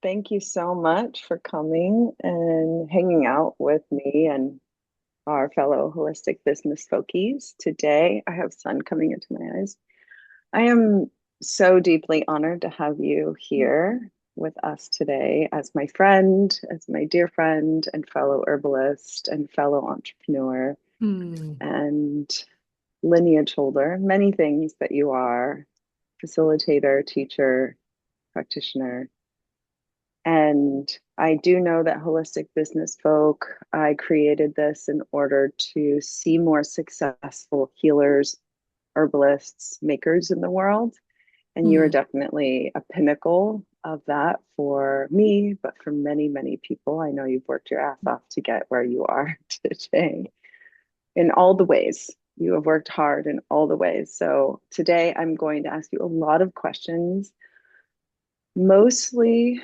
Thank you so much for coming and hanging out with me and our fellow holistic business folkies. Today, I have sun coming into my eyes. I am so deeply honored to have you here with us today as my friend, as my dear friend, and fellow herbalist and fellow entrepreneur Hmm. and lineage holder. Many things that you are facilitator, teacher, practitioner. And I do know that holistic business folk, I created this in order to see more successful healers, herbalists, makers in the world. And you are Hmm. definitely a pinnacle of that for me, but for many, many people. I know you've worked your ass off to get where you are today in all the ways. You have worked hard in all the ways. So today I'm going to ask you a lot of questions, mostly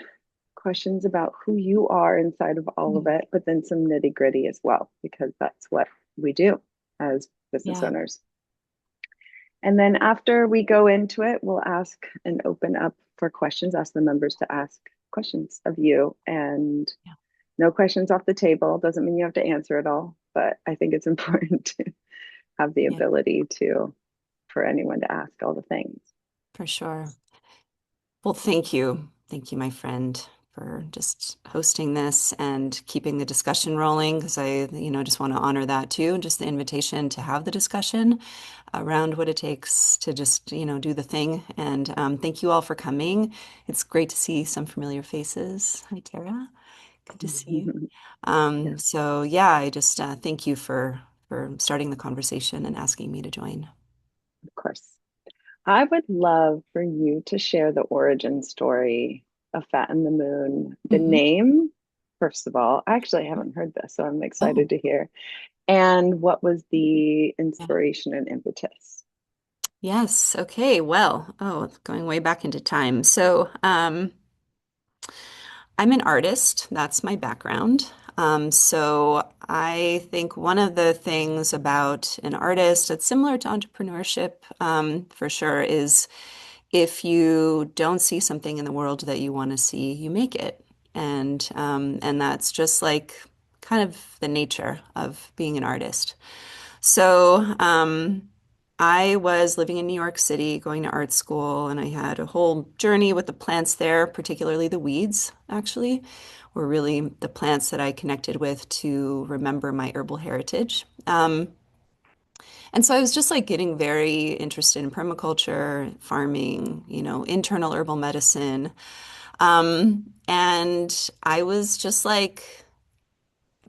questions about who you are inside of all of Hmm. it, but then some nitty gritty as well, because that's what we do as business Yeah. owners. And then after we go into it, we'll ask and open up for questions, ask the members to ask questions of you. And Yeah. no questions off the table. Doesn't mean you have to answer it all, but I think it's important to have the Yeah, ability to, for anyone to ask all the things. for sure. Well, thank you. Thank you, my friend, for just hosting this and keeping the discussion rolling because just want to honor that too. Just the invitation to have the discussion around what it takes to just, do the thing. And thank you all for coming. It's great to see some familiar faces. Hi, Tara. Good to see you. Yes, So yeah, I just thank you for starting the conversation and asking me to join. of course. I would love for you to share the origin story of Fat in the Moon. The Mhm. name, first of all, actually, I haven't heard this, so I'm Oh, excited to hear. And what was the yeah. inspiration and impetus? Yes. Okay. Well, going way back into time. So, I'm an artist. That's my background. So I think one of the things about an artist that's similar to entrepreneurship, for sure, is if you don't see something in the world that you want to see, you make it. And that's just like kind of the nature of being an artist. So, I was living in New York City, going to art school, and I had a whole journey with the plants there, particularly the weeds, actually, were really the plants that I connected with to remember my herbal heritage. And so I was just like getting very interested in permaculture, farming, internal herbal medicine. And I was just like,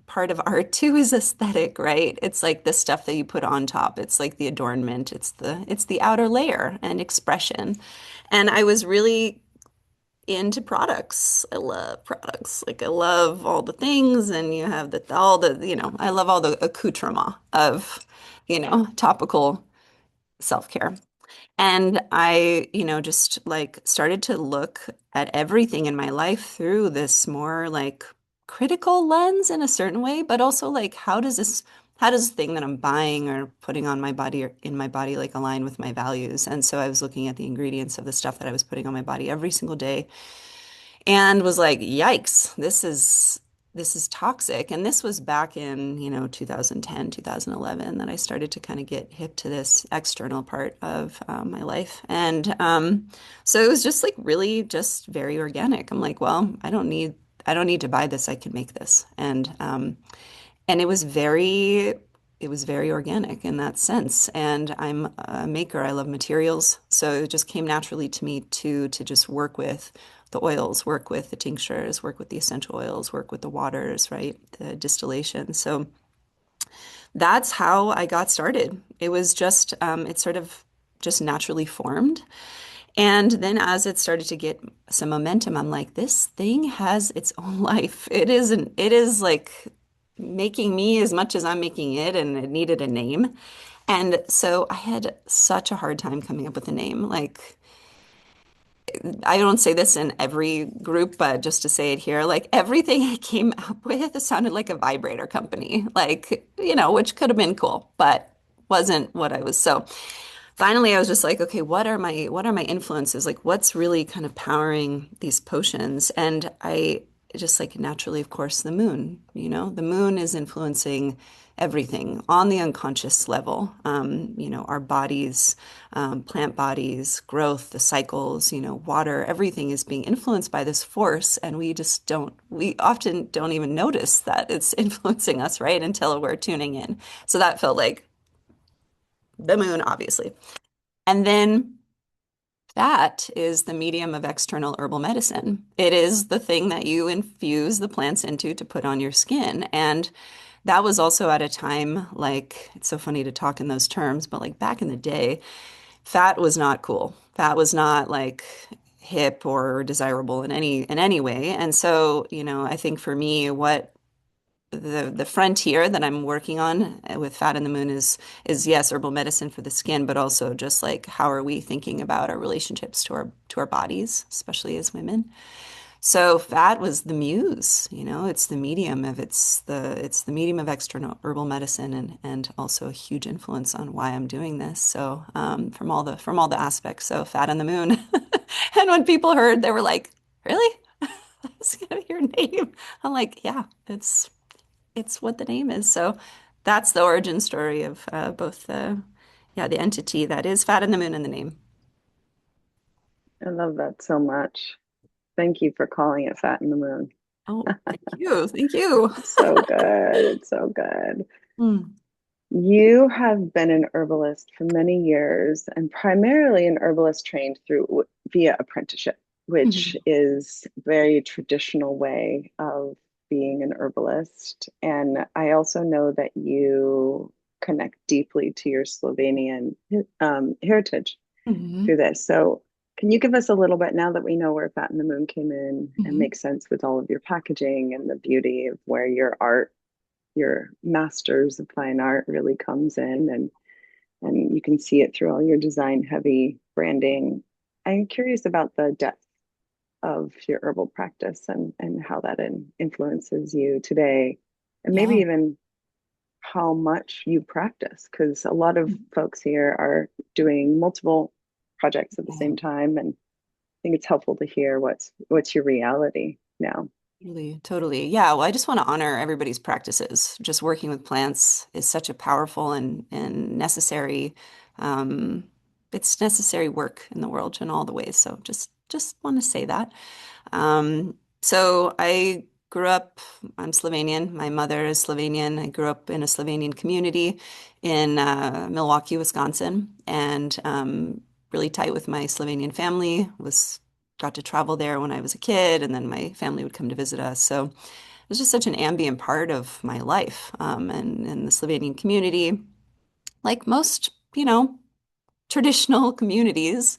part of art too is aesthetic, right? It's like the stuff that you put on top. It's like the adornment. It's the outer layer and expression. And I was really into products. I love products. Like I love all the things and you have I love all the accoutrement of, topical self-care. And I, just like started to look at everything in my life through this more like critical lens in a certain way, but also like how does the thing that I'm buying or putting on my body or in my body like align with my values? And so I was looking at the ingredients of the stuff that I was putting on my body every single day and was like, yikes, this is toxic. And this was back in, 2010, 2011 that I started to kind of get hip to this external part of my life. And so it was just like really just very organic. I'm like, well, I don't need to buy this. I can make this. And it was very organic in that sense. And I'm a maker. I love materials. So it just came naturally to me to just work with the oils, work with the tinctures, work with the essential oils, work with the waters, right? The distillation. So that's how I got started. It sort of just naturally formed. And then as it started to get some momentum, I'm like, this thing has its own life. It is like making me as much as I'm making it, and it needed a name. And so I had such a hard time coming up with a name. Like, I don't say this in every group, but just to say it here, like everything I came up with sounded like a vibrator company, like, which could have been cool, but wasn't what I was. So finally I was just like, okay, what are my influences? Like what's really kind of powering these potions? And I just like naturally, of course, the moon, the moon is influencing everything on the unconscious level. Our bodies, plant bodies, growth, the cycles, water, everything is being influenced by this force. And we often don't even notice that it's influencing us, right? Until we're tuning in. So that felt like the moon, obviously. And then that is the medium of external herbal medicine. It is the thing that you infuse the plants into to put on your skin. And that was also at a time like, it's so funny to talk in those terms, but like back in the day, fat was not cool. Fat was not like hip or desirable in any way. And so, I think for me, what the frontier that I'm working on with Fat in the Moon is yes, herbal medicine for the skin, but also just like how are we thinking about our relationships to our bodies, especially as women. So fat was the muse, it's the medium of external herbal medicine and also a huge influence on why I'm doing this. So from all the aspects. So Fat in the Moon. And when people heard, they were like, "Really? That's gonna be your name?" I'm like, "Yeah, it's what the name is." So that's the origin story of both the entity that is Fat in the Moon and the name. I love that so much. Thank you for calling it Fat in the Moon. Oh, thank you. Thank you. It's so good. It's so good. Mm. You have been an herbalist for many years and primarily an herbalist trained through via apprenticeship, which Mhm. is a very traditional way of being an herbalist. And I also know that you connect deeply to your Slovenian heritage through Mhm. this. So, can you give us a little bit now that we know where Fat in the Moon came in and Mhm. makes sense with all of your packaging and the beauty of where your art, your masters of fine art really comes in and you can see it through all your design heavy branding. I'm curious about the depth of your herbal practice and how that influences you today and maybe Yeah. even how much you practice because a lot of folks here are doing multiple projects at the Yeah. same time and I think it's helpful to hear what's your reality now. Totally, totally. Yeah, well, I just want to honor everybody's practices. Just working with plants is such a powerful and necessary it's necessary work in the world in all the ways. So just want to say that. So I grew up, I'm Slovenian. My mother is Slovenian. I grew up in a Slovenian community in Milwaukee, Wisconsin, and really tight with my Slovenian family. Got to travel there when I was a kid, and then my family would come to visit us. So it was just such an ambient part of my life, and the Slovenian community, like most, traditional communities,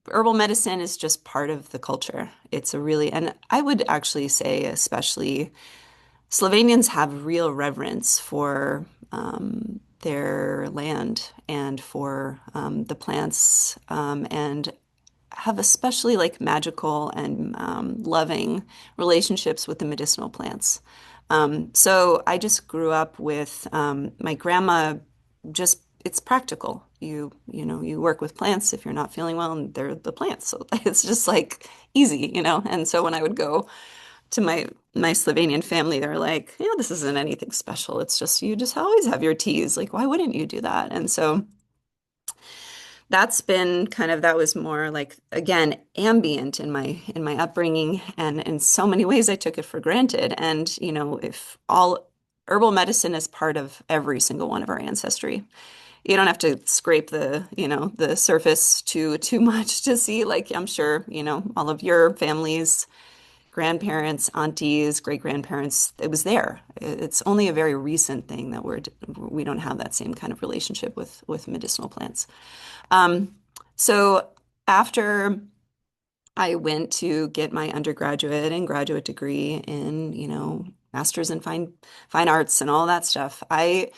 herbal medicine is just part of the culture. And I would actually say, especially Slovenians have real reverence for their land and for the plants, and have especially like magical and loving relationships with the medicinal plants. So I just grew up with my grandma. Just it's practical. You work with plants if you're not feeling well, and they're the plants. So it's just like easy. And so when I would go to my Slovenian family, they're like, this isn't anything special. It's just you just always have your teas. Like, why wouldn't you do that? And so that was more like again ambient in my upbringing, and in so many ways I took it for granted. And if all herbal medicine is part of every single one of our ancestry, you don't have to scrape the surface too much to see, like I'm sure all of your families, grandparents, aunties, great grandparents, it was there. It's only a very recent thing that we don't have that same kind of relationship with medicinal plants. um, so after I went to get my undergraduate and graduate degree in, master's in fine arts and all that stuff, I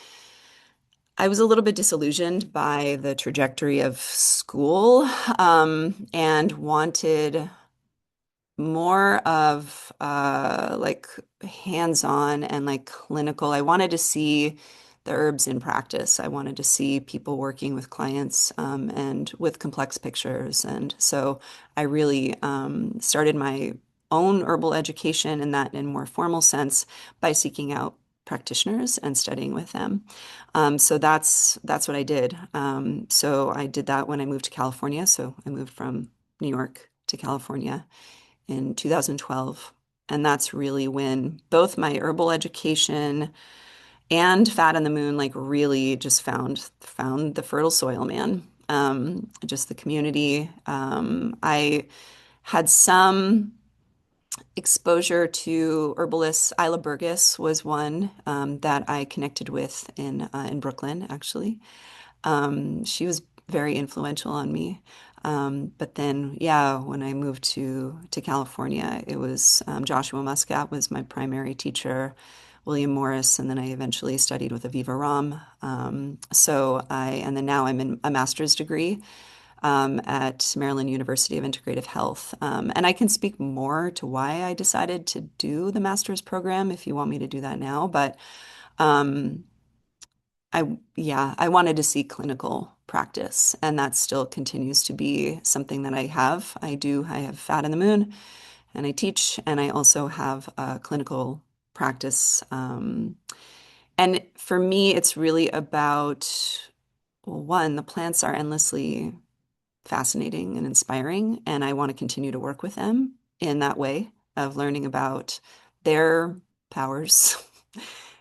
was a little bit disillusioned by the trajectory of school, and wanted more of like hands-on and like clinical. I wanted to see the herbs in practice. I wanted to see people working with clients and with complex pictures. And so I really started my own herbal education in that in more formal sense by seeking out practitioners and studying with them. So that's what I did. So I did that when I moved to California. So I moved from New York to California in 2012. And that's really when both my herbal education and Fat in the Moon like really just found the fertile soil, man. Just the community. I had some exposure to herbalists. Isla Burgess was one that I connected with in Brooklyn, actually. She was very influential on me. But then, yeah, when I moved to California, it was Joshua Muscat was my primary teacher, William Morris, and then I eventually studied with Aviva Ram. And then now I'm in a master's degree at Maryland University of Integrative Health. And I can speak more to why I decided to do the master's program if you want me to do that now. But um, yeah, I wanted to see clinical practice, and that still continues to be something that I have. I have Fat in the Moon, and I teach, and I also have a clinical practice. And for me, it's really about, well, one, the plants are endlessly fascinating and inspiring, and I want to continue to work with them in that way of learning about their powers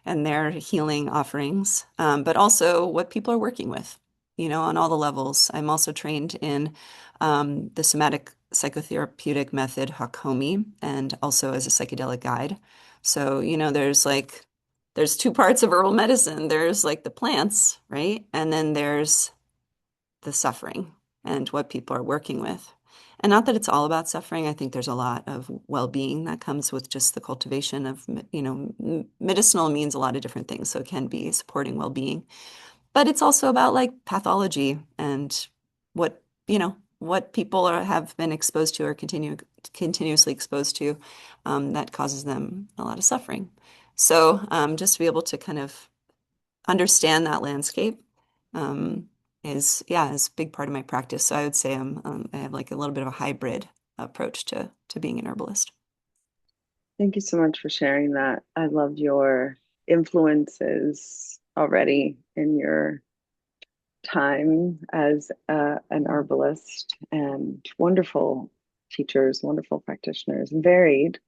and their healing offerings, but also what people are working with, on all the levels. I'm also trained in the somatic psychotherapeutic method Hakomi and also as a psychedelic guide. So, there's two parts of herbal medicine. There's like the plants, right? And then there's the suffering and what people are working with. And not that it's all about suffering. I think there's a lot of well-being that comes with just the cultivation of, medicinal means a lot of different things. So it can be supporting well-being, but it's also about like pathology and what people have been exposed to or continuously exposed to that causes them a lot of suffering. So just to be able to kind of understand that landscape um, is a big part of my practice. So I would say I have like a little bit of a hybrid approach to being an herbalist. Thank you so much for sharing that. I love your influences already in your time as an herbalist and wonderful teachers, wonderful practitioners, varied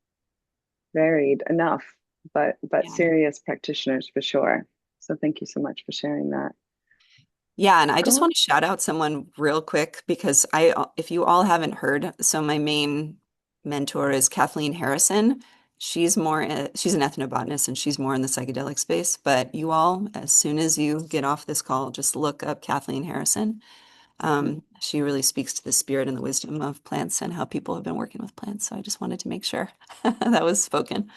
enough, but Yeah. serious practitioners for sure. So thank you so much for sharing that. Yeah, and I just Go. want to shout out someone real quick because if you all haven't heard, so my main mentor is Kathleen Harrison. She's an ethnobotanist and she's more in the psychedelic space. But you all, as soon as you get off this call, just look up Kathleen Harrison. She really speaks to the spirit and the wisdom of plants and how people have been working with plants. So I just wanted to make sure that was spoken.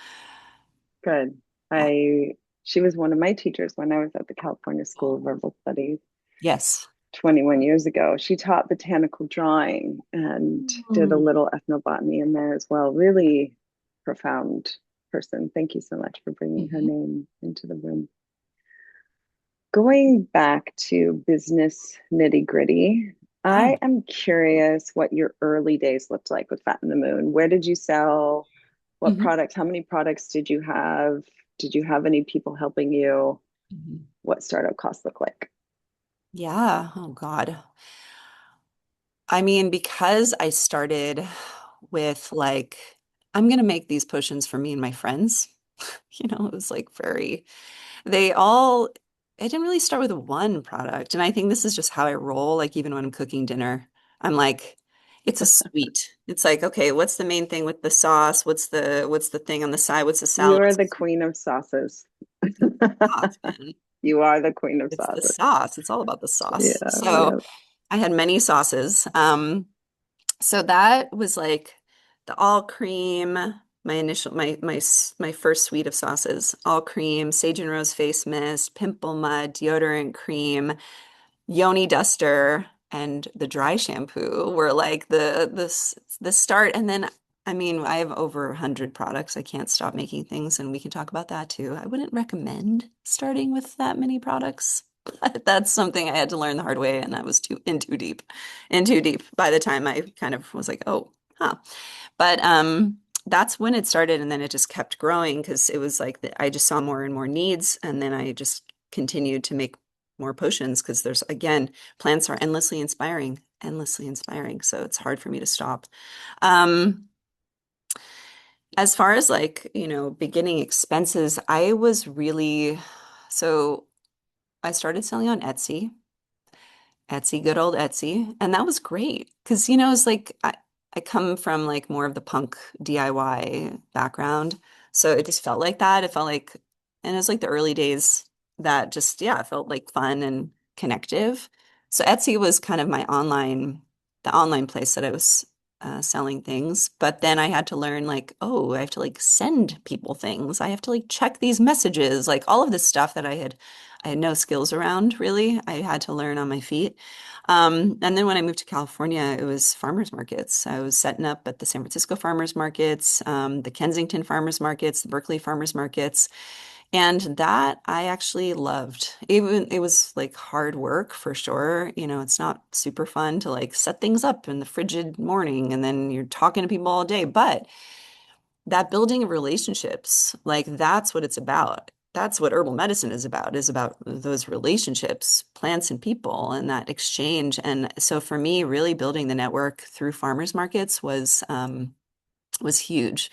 Good. Yeah. I She was one of my teachers when I was at the California School of Herbal Studies Yes. 21 years ago. She taught botanical drawing and did a Mm. little ethnobotany in there as well. Really profound person. Thank you so much for bringing her Mhm. name into the room. Going back to business nitty gritty, Oh. I am curious what your early days looked like with Fat in the Moon. Where did you sell? What Mhm. products? How many products did you have? Did you have any people helping you? Mhm. What startup costs look like? Yeah. Oh God. I mean, because I started with like, I'm gonna make these potions for me and my friends. It was like they all, I didn't really start with one product. And I think this is just how I roll. Like even when I'm cooking dinner, I'm like, it's a sweet. It's like, okay, what's the main thing with the sauce? What's the thing on the side? What's the You salad? are What's the the queen of sauces. it's the sauce, man. You are the queen of It's the sauces. sauce. It's all about the Yeah, sauce. So yeah. I had many sauces. So that was like the all cream, my first suite of sauces, all cream, sage and rose face mist, pimple mud, deodorant cream, yoni duster, and the dry shampoo were like the start. And then I mean, I have over 100 products. I can't stop making things, and we can talk about that too. I wouldn't recommend starting with that many products. But that's something I had to learn the hard way, and I was in too deep by the time I kind of was like, oh, huh. But that's when it started, and then it just kept growing because it was like I just saw more and more needs, and then I just continued to make more potions because there's again, plants are endlessly inspiring, endlessly inspiring. So it's hard for me to stop. Um, as far as like, beginning expenses, I was really, so I started selling on Etsy, good old Etsy. And that was great because, it's like I come from like more of the punk DIY background. So it just felt like that. It felt like, and it was like the early days that just, yeah, it felt like fun and connective. So Etsy was kind of the online place that I was selling things. But then I had to learn like, oh, I have to like send people things. I have to like check these messages, like all of this stuff that I had no skills around really. I had to learn on my feet. And then when I moved to California, it was farmers markets. I was setting up at the San Francisco farmers markets, the Kensington farmers markets, the Berkeley farmers markets. And that I actually loved. Even it was like hard work for sure. It's not super fun to like set things up in the frigid morning and then you're talking to people all day, but that building of relationships, like that's what it's about. That's what herbal medicine is about those relationships, plants and people, and that exchange. And so for me, really building the network through farmers markets was huge.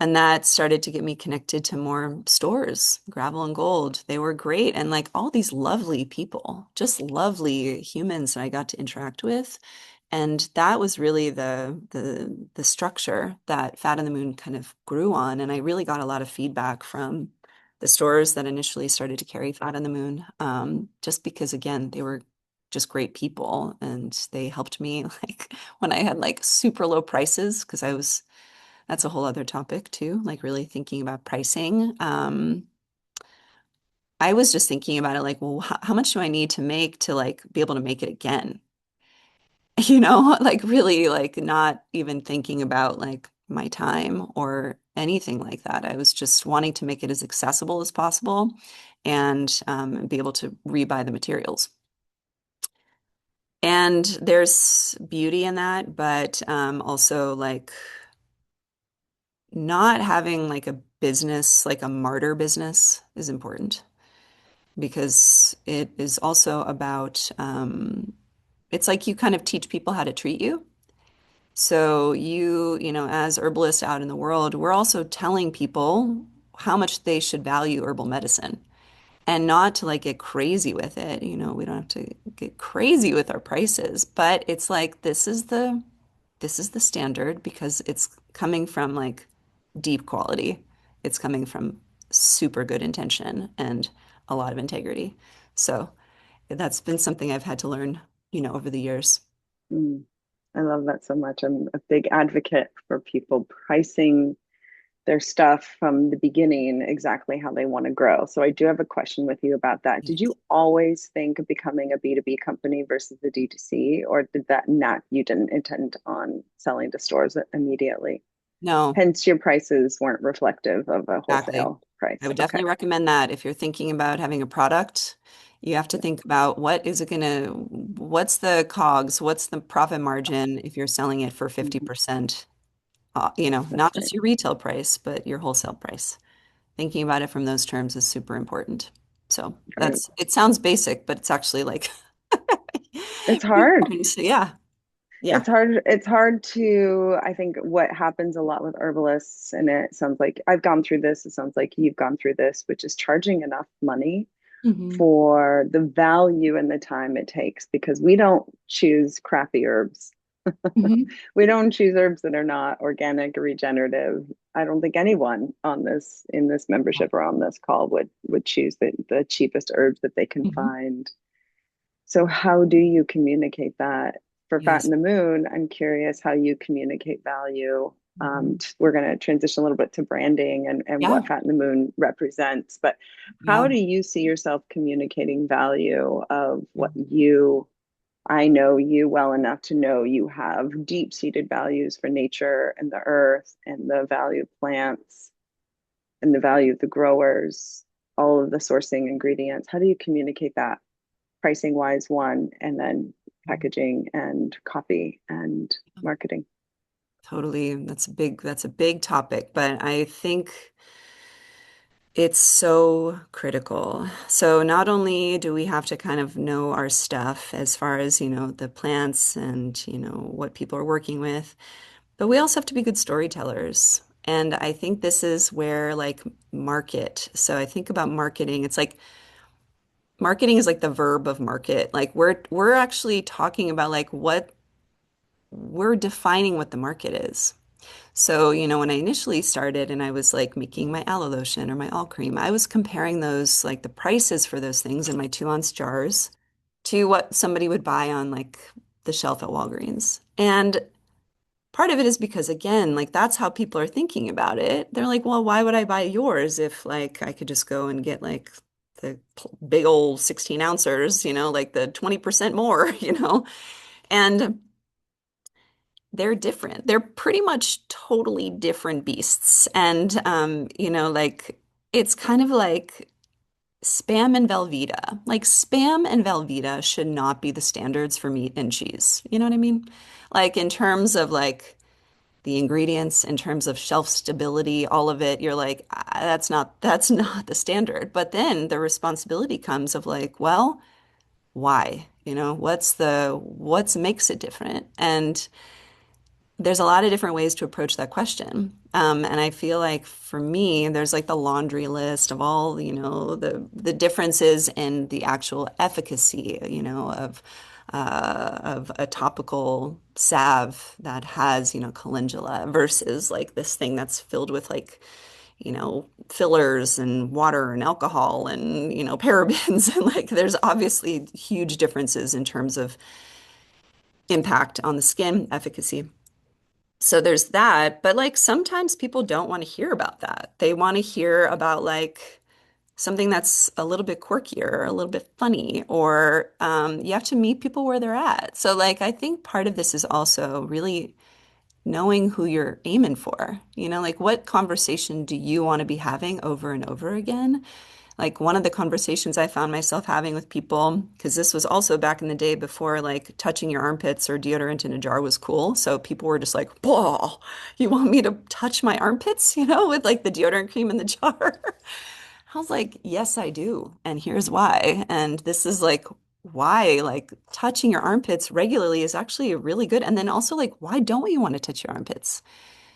And that started to get me connected to more stores, Gravel and Gold. They were great. And like all these lovely people, just lovely humans that I got to interact with. And that was really the structure that Fat in the Moon kind of grew on. And I really got a lot of feedback from the stores that initially started to carry Fat in the Moon, just because again, they were just great people and they helped me like when I had like super low prices because that's a whole other topic too, like really thinking about pricing. I was just thinking about it like, well, how much do I need to make to like be able to make it again? Like really like not even thinking about like my time or anything like that. I was just wanting to make it as accessible as possible and be able to rebuy the materials. And there's beauty in that, but also like not having like a business, like a martyr business is important because it is also about, it's like you kind of teach people how to treat you. So as herbalists out in the world, we're also telling people how much they should value herbal medicine and not to like get crazy with it. We don't have to get crazy with our prices, but it's like this is the standard because it's coming from like deep quality. It's coming from super good intention and a lot of integrity. So that's been something I've had to learn, over the years. Mm, I love that so much. I'm a big advocate for people pricing their stuff from the beginning exactly how they want to grow. So I do have a question with you about that. Did you always think of becoming a B2B company versus the D2C, or did that not, you didn't intend on selling to stores immediately? No, Hence, your prices weren't reflective of a exactly. wholesale price. I would Okay. definitely recommend that if you're thinking about having a product, you have to Yeah. think about what's the COGS, what's the profit margin if you're selling it for Mhm. 50%, That's not right. just your retail price, but your wholesale price. Thinking about it from those terms is super important. So Right. it sounds basic, but it's actually like, It's hard. yeah, yeah. It's hard to, I think what happens a lot with herbalists, and it sounds like I've gone through this, it sounds like you've gone through this, which is charging enough money Hmm. for the value and the time it takes because we don't choose crappy herbs. Hmm. We don't choose herbs that are not organic or regenerative. I don't think anyone on this in this membership or on this call would choose the cheapest herbs that they can Hmm. find. So how do you communicate that? For Fat in Yes. the Moon, I'm curious how you communicate value. Hmm. We're going to transition a little bit to branding and Yeah. what Fat in the Moon represents. But how Yeah. do you see yourself communicating value of what you I know you well enough to know you have deep-seated values for nature and the earth and the value of plants and the value of the growers, all of the sourcing ingredients. How do you communicate that? Pricing wise, one, and then packaging and copy and marketing. Totally. That's a big topic, but I think it's so critical. So not only do we have to kind of know our stuff as far as, the plants and, what people are working with, but we also have to be good storytellers. And I think this is where like market. So I think about marketing. It's like marketing is like the verb of market. Like we're actually talking about like what we're defining what the market is. So, when I initially started and I was like making my aloe lotion or my all cream, I was comparing those, like the prices for those things in my 2 ounce jars to what somebody would buy on like the shelf at Walgreens. And part of it is because, again, like that's how people are thinking about it. They're like, well, why would I buy yours if like I could just go and get like the big old 16 ouncers, like the 20% more, And they're different. They're pretty much totally different beasts. And like it's kind of like Spam and Velveeta. Like Spam and Velveeta should not be the standards for meat and cheese. You know what I mean? Like in terms of like the ingredients, in terms of shelf stability, all of it, you're like, that's not the standard. But then the responsibility comes of like, well, why? What's makes it different? And there's a lot of different ways to approach that question. And I feel like for me, there's like the laundry list of all, the differences in the actual efficacy, of a topical salve that has, calendula versus like this thing that's filled with like, fillers and water and alcohol and, parabens. And like there's obviously huge differences in terms of impact on the skin, efficacy. So there's that, but like sometimes people don't want to hear about that. They want to hear about like something that's a little bit quirkier, or a little bit funny, or you have to meet people where they're at. So like I think part of this is also really knowing who you're aiming for. Like what conversation do you want to be having over and over again? Like one of the conversations I found myself having with people, because this was also back in the day before like touching your armpits or deodorant in a jar was cool. So people were just like, whoa, you want me to touch my armpits, with like the deodorant cream in the jar? I was like, yes, I do. And here's why. And this is like why, like touching your armpits regularly is actually really good. And then also like, why don't you want to touch your armpits?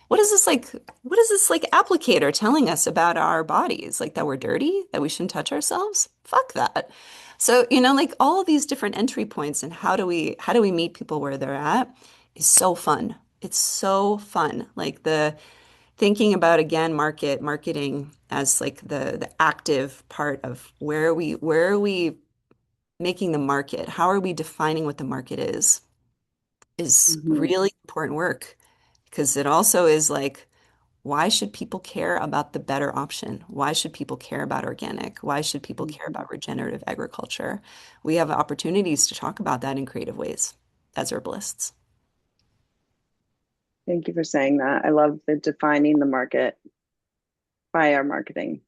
What is this like? What is this like applicator telling us about our bodies? Like that we're dirty, that we shouldn't touch ourselves? Fuck that. So, like all of these different entry points and how do we meet people where they're at is so fun. It's so fun. Like the thinking about again marketing as like the active part of where are we making the market? How are we defining what the market is Mhm. really important work because it also is like why should people care about the better option? Why should people care about organic? Why should people care Mhm. about regenerative agriculture? We have opportunities to talk about that in creative ways as herbalists. Thank you for saying that. I love the defining the market by our marketing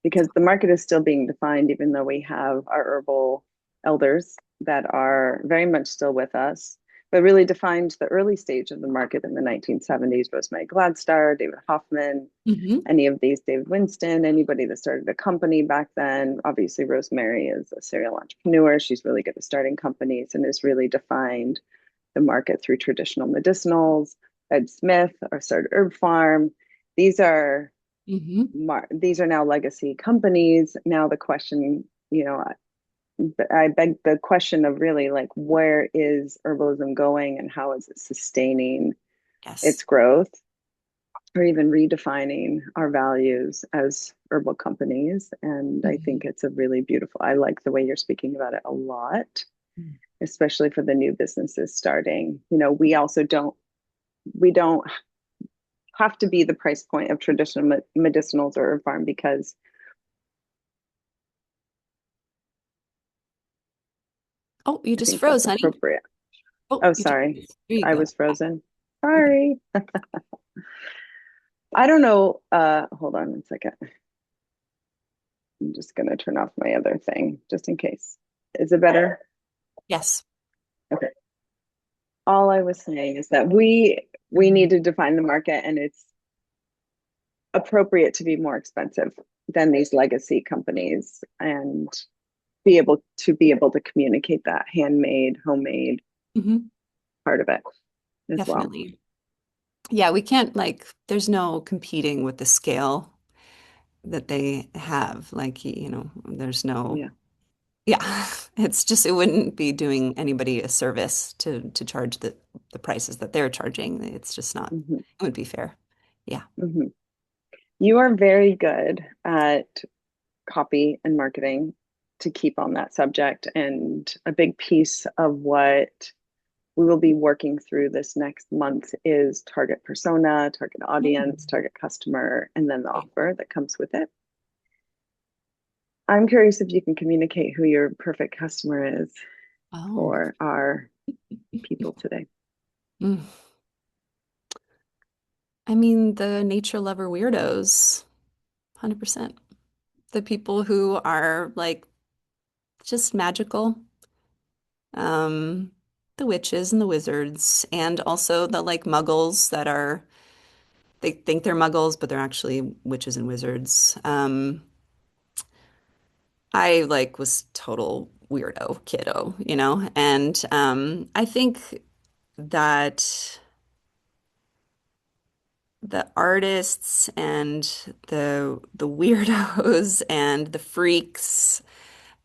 because the market is still being defined, even though we have our herbal elders that are very much still with us, but really defined the early stage of the market in the 1970s. Rosemary Gladstar, David Hoffman, Hmm. any of these, David Winston, anybody that started a company back then. Obviously, Rosemary is a serial entrepreneur. She's really good at starting companies and has really defined the market through traditional medicinals. Ed Smith, our started Herb Farm. These are Hmm. these are now legacy companies. Now the question, I beg the question of really like where is herbalism going and how is it sustaining its Yes. growth or even redefining our values as herbal companies. And I think Hmm. it's a really beautiful, I like the way you're speaking about it a lot, especially for the new businesses starting. We don't have to be the price point of traditional medicinals or herb farm because Oh, you I just think that's froze, honey. appropriate. Oh, Oh, you just sorry. froze. There you I go. was frozen. You're good. Sorry. I don't know. Hold on one second. I'm just going to turn off my other thing just in case. Is it better? Yes. Okay. All I was saying is that we need to define the market, and it's appropriate to be more expensive than these legacy companies, and be able to communicate that handmade, homemade Hmm. part of it as well. Definitely. Yeah, we can't like, there's no competing with the scale that they have. Like, there's no, Yeah. yeah, it's just, it wouldn't be doing anybody a service to charge the prices that they're charging. It's just not, Hmm. it would be fair. Yeah. Hmm. You are very good at copy and marketing to keep on that subject. And a big piece of what we will be working through this next month is target persona, target audience, Mm. target customer, and then the Right. offer that comes with it. I'm curious if you can communicate who your perfect customer is Oh. for our people today. Mm. I mean, the nature lover weirdos, 100%. The people who are like just magical, um, the witches and the wizards, and also the like muggles that are, they think they're muggles, but they're actually witches and wizards. I like was total weirdo kiddo, and I think that the artists and the weirdos and the freaks,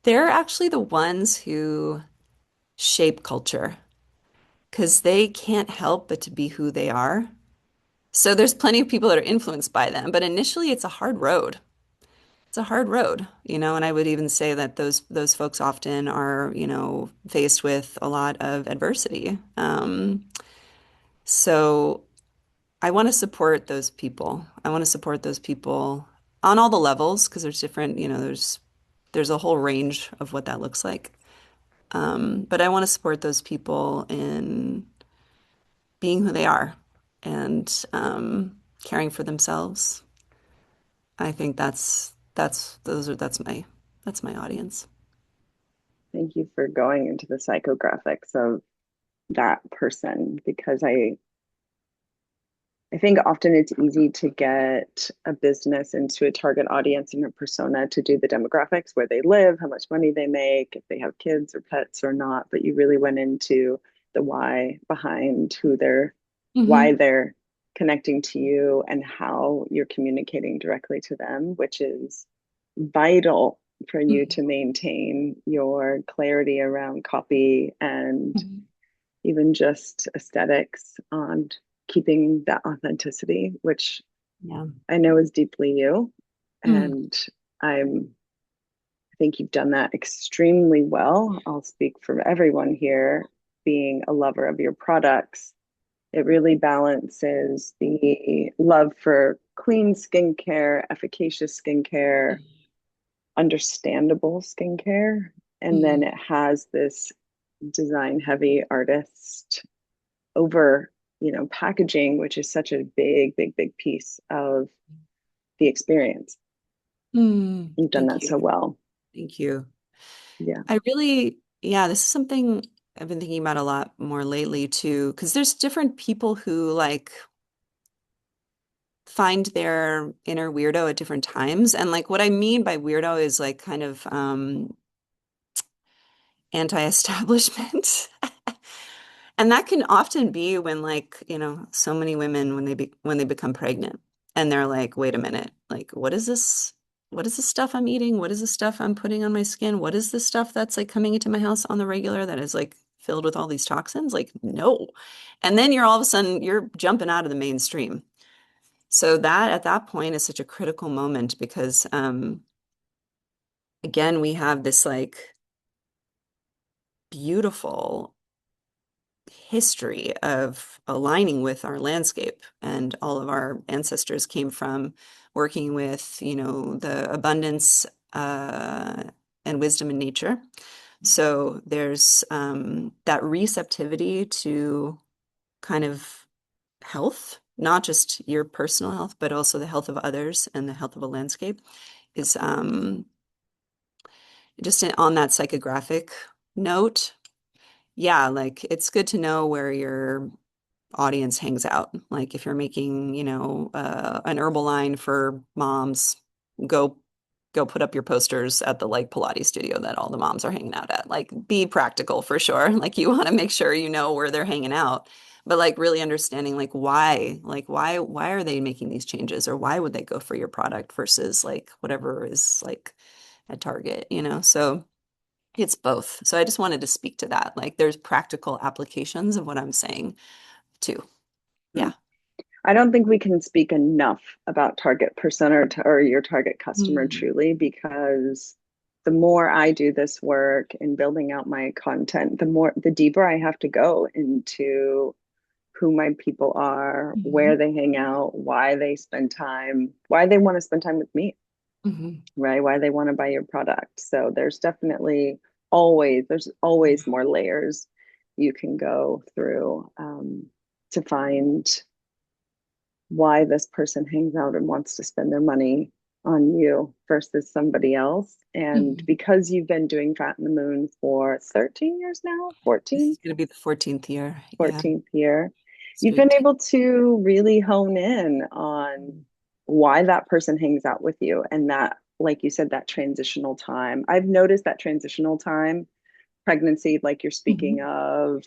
they're actually the ones who shape culture because they can't help but to be who they are. So there's plenty of people that are influenced by them, but initially it's a hard road. It's a hard road, and I would even say that those folks often are, faced with a lot of adversity. So I want to support those people. I want to support those people on all the levels because there's different, there's a whole range of what that looks like. But I want to support those people in being who they are and caring for themselves. I think that's my audience. Thank you for going into the psychographics of that person because I think often it's easy to get a business into a target audience and a persona to do the demographics, where they live, how much money they make, if they have kids or pets or not. But you really went into the why behind why Hmm. they're connecting to you and how you're communicating directly to them, which is vital for you to maintain your clarity around copy and Hmm. even just aesthetics on keeping that authenticity, which Yeah. I know is deeply you. Mm. And I think you've done that extremely well. I'll speak for everyone here, being a lover of your products. It really balances the love for clean skincare, efficacious skincare, understandable skincare. And then Mm. it has this design heavy artist over, packaging, which is such a big, big, big piece of the experience. Mm. You've done Thank that you. so well. Thank you. Yeah. I really, yeah, this is something I've been thinking about a lot more lately too, because there's different people who like find their inner weirdo at different times. And like what I mean by weirdo is like kind of anti-establishment. And that can often be when like, so many women when they become pregnant and they're like, wait a minute, like what is this? What is the stuff I'm eating? What is the stuff I'm putting on my skin? What is the stuff that's like coming into my house on the regular that is like filled with all these toxins? Like, no. And then you're all of a sudden you're jumping out of the mainstream. So that at that point is such a critical moment because again, we have this like beautiful history of aligning with our landscape. And all of our ancestors came from working with, the abundance and wisdom in nature. So there's that receptivity to kind of health, not just your personal health, but also the health of others and the health of a landscape is just on that psychographic note. Yeah, like it's good to know where your audience hangs out. Like if you're making, an herbal line for moms, go go put up your posters at the like Pilates studio that all the moms are hanging out at. Like be practical for sure. Like you want to make sure you know where they're hanging out. But like really understanding like why are they making these changes or why would they go for your product versus like whatever is like at Target, you know? So it's both. So I just wanted to speak to that. Like there's practical applications of what I'm saying too. Hmm. Yeah. I don't think we can speak enough about target persona or your target customer Mm, truly, because the more I do this work in building out my content, the deeper I have to go into who my people are, where mhm, they hang out, why they spend time, why they want to spend time with me, mhm, right? Why they want to buy your product. So there's always more layers you can go through to find why this person hangs out and wants to spend their money on you versus somebody else. And mhm. because you've been doing Fat in the Moon for 13 years now, This 14, is going to be the 14th year. Yeah. 14th year, you've been Sweet. able to really hone in on why that person hangs out with you. And that, like you said, that transitional time. I've noticed that transitional time, pregnancy, like you're speaking Mhm. of,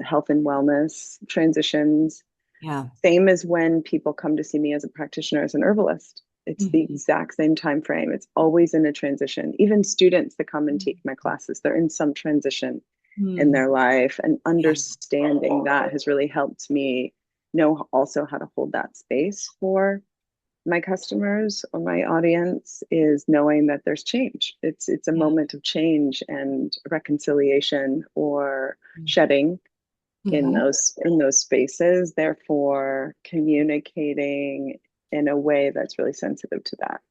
health and wellness transitions. Yeah. Same as when people come to see me as a practitioner, as an herbalist. It's the Mhm. exact same time frame. It's always in a transition. Even students that come and take my classes, they're in some transition in Mm. their life. And Yeah. understanding that has really helped me know also how to hold that space for my customers or my audience, is knowing that there's change. It's a Yeah. moment of change and reconciliation or shedding Mhm. in those spaces, therefore communicating in a way that's really sensitive to that.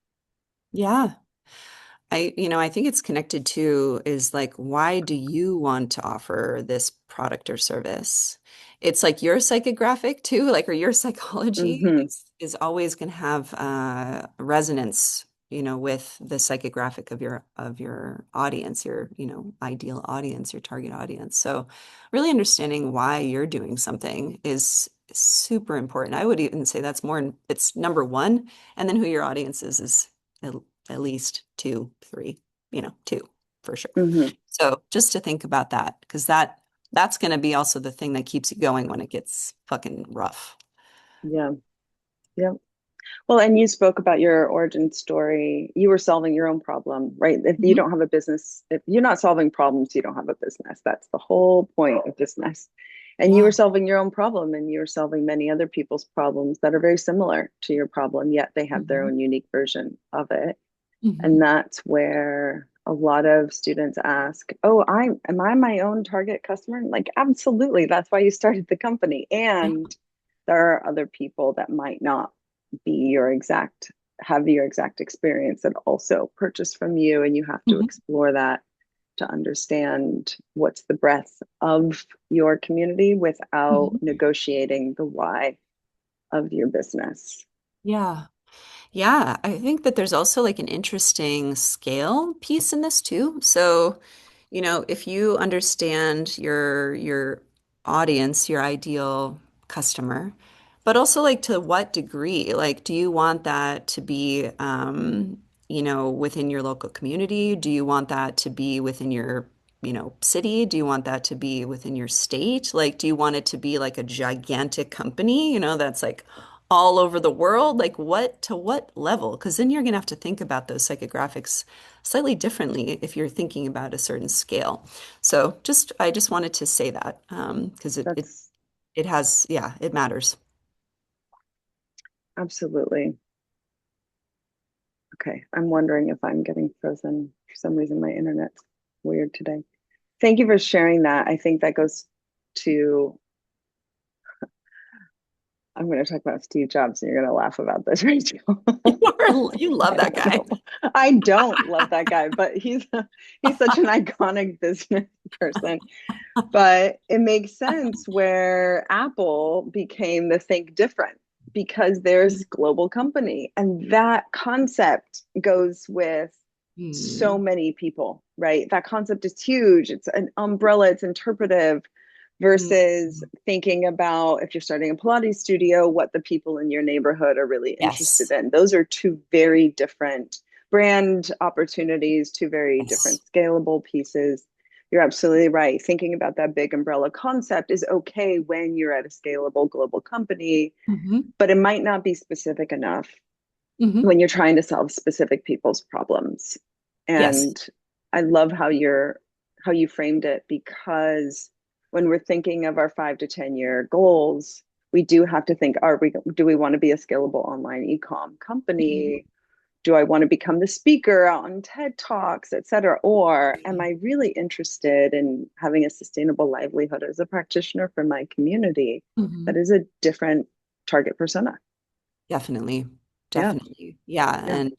Yeah. I think it's connected to is like, why do you want to offer this product or service? It's like your psychographic too, like, or your psychology Mm-hmm. is always going to have resonance, with the psychographic of your audience, your, ideal audience, your target audience. So really understanding why you're doing something is super important. I would even say it's number one, and then who your audience is at, at least two, three, two for sure. Mm-hmm. So just to think about that, because that's going to be also the thing that keeps you going when it gets fucking rough. Yeah. Yeah. Well, and you spoke about your origin story. You were solving your own problem, right? If you Mhm. don't have a business, if you're not solving problems, you don't have a business. That's the whole point of business. And you were Yeah. solving your own problem, and you were solving many other people's problems that are very similar to your problem, yet they have their Mhm. own unique version of it. And Mhm. that's where a lot of students ask, "Oh, am I my own target customer?" Like, absolutely. That's why you started the company. Yeah. And there are other people that might not be have your exact experience that also purchase from you. And you have to Mhm. explore that to understand what's the breadth of your community without Mhm. negotiating the why of your business. Yeah. Yeah, I think that there's also like an interesting scale piece in this too. So, if you understand your audience, your ideal customer, but also like to what degree, like do you want that to be within your local community? Do you want that to be within your, city? Do you want that to be within your state? Like, do you want it to be like a gigantic company, that's like all over the world? Like what level? Because then you're gonna have to think about those psychographics slightly differently if you're thinking about a certain scale. So I just wanted to say that because That's it has, yeah, it matters. absolutely okay. I'm wondering if I'm getting frozen. For some reason, my internet's weird today. Thank you for sharing that. I think that goes to, I'm going to talk about Steve Jobs and you're going to laugh about this, Rachel. You love I that guy. don't, I don't love that guy, but he's such an iconic business person. But it makes sense where Apple became the think different because there's global company. And that concept goes with so Hmm. many people, right? That concept is huge. It's an umbrella, it's interpretive versus Hmm. thinking about if you're starting a Pilates studio, what the people in your neighborhood are really interested Yes. in. Those are two very different brand opportunities, two very Yes. different scalable pieces. You're absolutely right. Thinking about that big umbrella concept is okay when you're at a scalable global company, Hmm. but it might not be specific enough Hmm. when you're trying to solve specific people's problems. Yes. And I love how you framed it because when we're thinking of our 5 to 10 year goals, we do have to think, do we want to be a scalable online ecom Mhm. company? Do I want to become the speaker on TED Talks, et cetera? Or am I really interested in having a sustainable livelihood as a practitioner for my community that Mhm. is a different target persona? Definitely. Yeah, Definitely. Yeah. yeah. And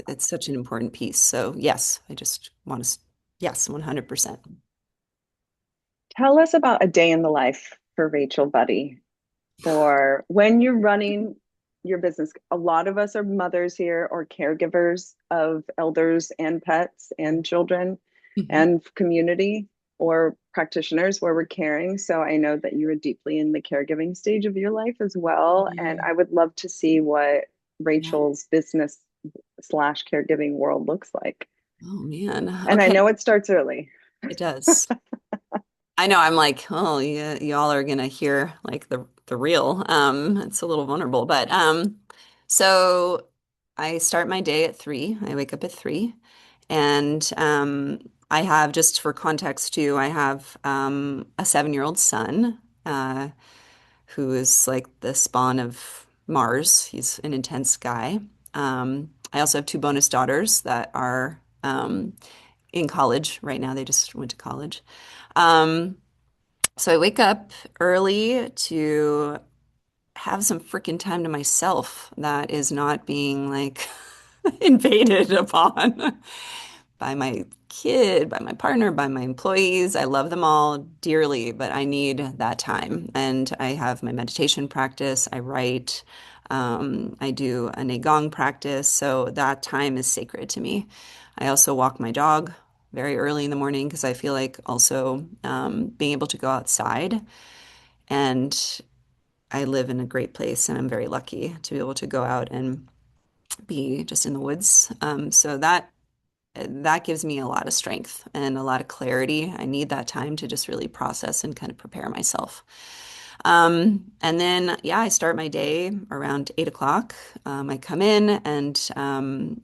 it's such an important piece. So yes, I just want to, yes, 100%. Tell us about a day in the life for Rachel Budde for when you're running your business. A lot of us are mothers here or caregivers of elders and pets and children Mhm. and community or practitioners where we're caring. So I know that you are deeply in the caregiving stage of your life as well. And Yeah. I would love to see what Yeah. Rachel's business slash caregiving world looks like. Oh man. And I Okay. know it starts early. It does. I know I'm like, oh, yeah, y'all are gonna hear like the real. It's a little vulnerable, but so I start my day at 3. I wake up at 3, and I have, just for context too, I have a 7-year-old son who is like the spawn of Mars. He's an intense guy. I also have 2 bonus daughters that are in college right now. They just went to college. Um, so I wake up early to have some freaking time to myself that is not being like invaded upon by my kid, by my partner, by my employees. I love them all dearly, but I need that time. And I have my meditation practice. I write. I do a Neigong practice. So that time is sacred to me. I also walk my dog very early in the morning because I feel like also being able to go outside, and I live in a great place and I'm very lucky to be able to go out and be just in the woods. So that gives me a lot of strength and a lot of clarity. I need that time to just really process and kind of prepare myself. And then, yeah, I start my day around 8 o'clock. I come in and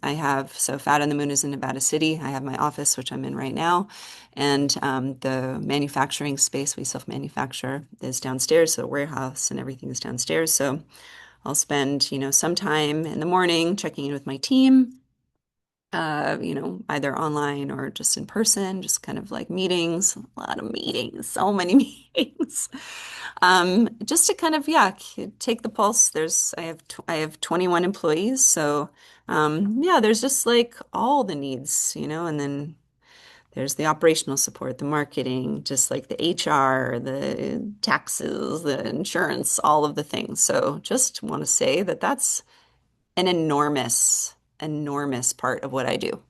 I have, so Fat on the Moon is in Nevada City. I have my office, which I'm in right now. And the manufacturing space we self-manufacture is downstairs. So the warehouse and everything is downstairs. So I'll spend, some time in the morning checking in with my team, either online or just in person, just kind of like meetings, a lot of meetings, so many meetings. Just to kind of, yeah, take the pulse. I have 21 employees, so yeah, there's just like all the needs, and then there's the operational support, the marketing, just like the HR, the taxes, the insurance, all of the things. So just want to say that that's an enormous, enormous part of what I do.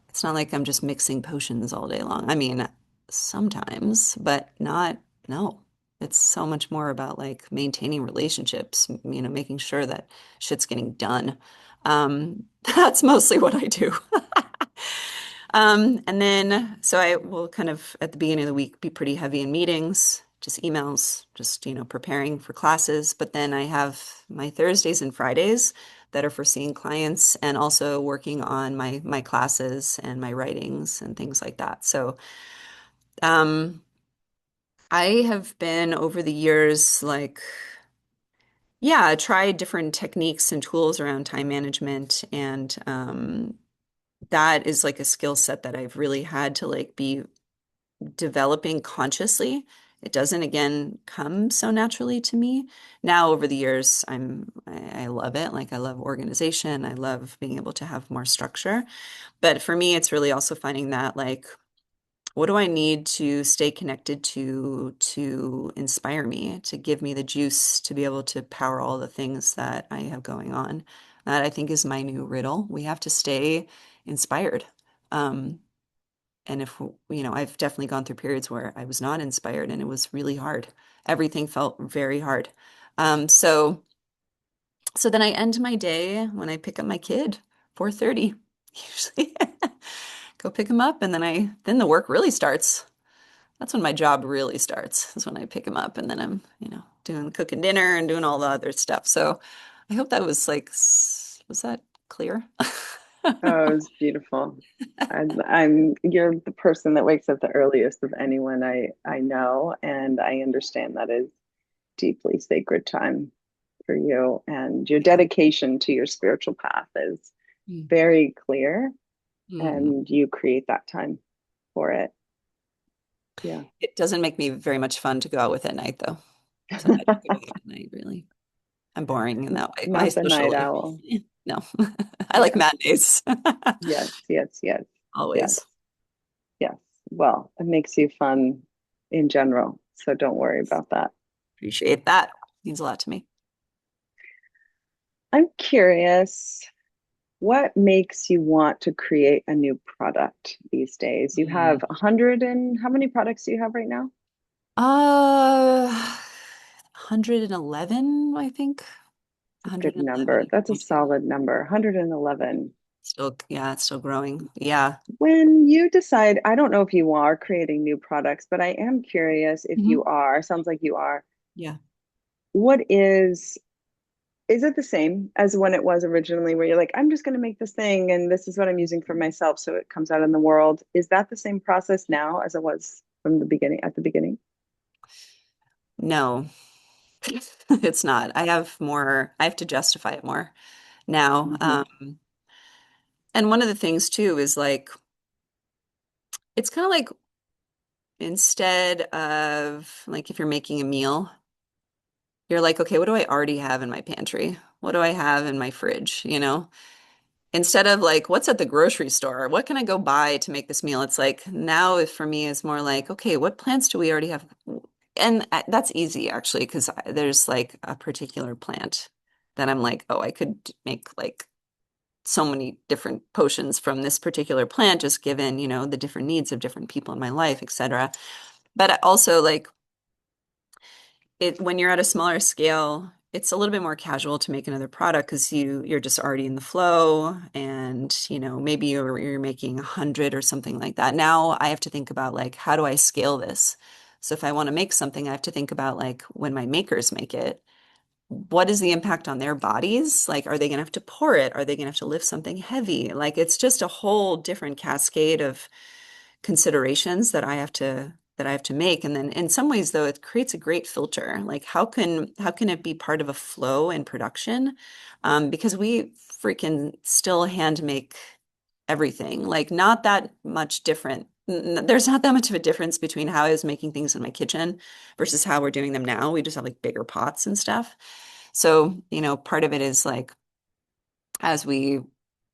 It's not like I'm just mixing potions all day long. I mean, sometimes, but not, no. It's so much more about like maintaining relationships, making sure that shit's getting done. That's mostly what I do. And then, so I will kind of at the beginning of the week be pretty heavy in meetings, just emails, just, preparing for classes. But then I have my Thursdays and Fridays that are for seeing clients and also working on my classes and my writings and things like that. So, um, I have been over the years like, yeah, tried different techniques and tools around time management, and that is like a skill set that I've really had to like be developing consciously It doesn't again come so naturally to me. Now over the years, I love it. Like I love organization. I love being able to have more structure. But for me, it's really also finding that like what do I need to stay connected to inspire me, to give me the juice to be able to power all the things that I have going on? That I think is my new riddle. We have to stay inspired. Um, and if, I've definitely gone through periods where I was not inspired and it was really hard. Everything felt very hard. So then I end my day when I pick up my kid, 4:30, usually. Go pick him up and then the work really starts. That's when my job really starts, is when I pick him up and then I'm, doing cooking dinner and doing all the other stuff. So I hope that was like, was that clear? Oh, it's beautiful. I'm you're the person that wakes up the earliest of anyone I know, and I understand that is deeply sacred time for you, and your Yeah. dedication to your spiritual path is Mm. very clear, Mm. and you create that time for it. Yeah. It doesn't make me very much fun to go out with at night, though. So I don't go out at night, really. I'm boring in that way. My Not the social night life, owl. no. I like Yeah. matinees. Yes, yes, yes, yes, Always. yes. Well, it makes you fun in general, so don't worry about that. Appreciate that. Means a lot to me. I'm curious, what makes you want to create a new product these days? You Mm. have 100 and how many products do you have right now? 111, I think. It's a good 111 number. and That's a counting. solid number. 111. Still, yeah, it's still growing. Yeah. When you decide, I don't know if you are creating new products, but I am curious if Hmm. you are, sounds like you are. Yeah. What is it the same as when it was originally where you're like, I'm just going to make this thing and this is what I'm using for myself so it comes out in the world? Is that the same process now as it was from the beginning, at the beginning? No, it's not. I have to justify it more now. Hmm. And one of the things too is like, it's kind of like instead of like if you're making a meal, you're like, okay, what do I already have in my pantry? What do I have in my fridge? Instead of like, what's at the grocery store? What can I go buy to make this meal? It's like now for me is more like, okay, what plants do we already have? And that's easy actually, because there's like a particular plant that I'm like, oh, I could make like so many different potions from this particular plant, just given, the different needs of different people in my life, etc. But also like it when you're at a smaller scale, it's a little bit more casual to make another product because you're just already in the flow and maybe you're making 100 or something like that. Now I have to think about like how do I scale this? So if I want to make something, I have to think about like when my makers make it, what is the impact on their bodies? Like, are they going to have to pour it? Are they going to have to lift something heavy? Like, it's just a whole different cascade of considerations that I have to make. And then in some ways, though, it creates a great filter. Like, how can it be part of a flow in production? Because we freaking still hand make everything. Like, not that much different. There's not that much of a difference between how I was making things in my kitchen versus how we're doing them now. We just have like bigger pots and stuff. So, part of it is like as we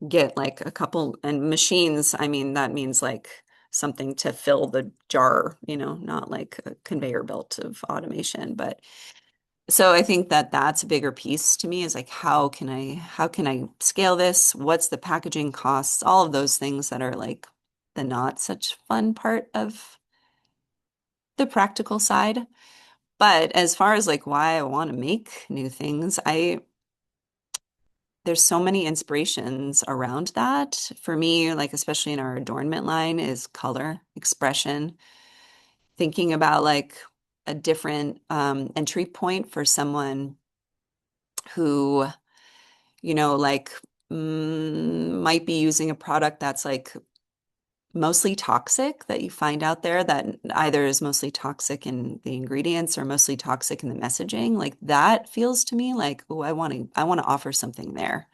get like a couple and machines, I mean, that means like something to fill the jar, not like a conveyor belt of automation. But so I think that that's a bigger piece to me is like how can I scale this? What's the packaging costs? All of those things that are like the not such fun part of the practical side. But as far as like why I want to make new things, there's so many inspirations around that. For me, like especially in our adornment line, is color, expression, thinking about like a different entry point for someone who, like might be using a product that's like mostly toxic that you find out there that either is mostly toxic in the ingredients or mostly toxic in the messaging. Like that feels to me like, oh, I want to offer something there.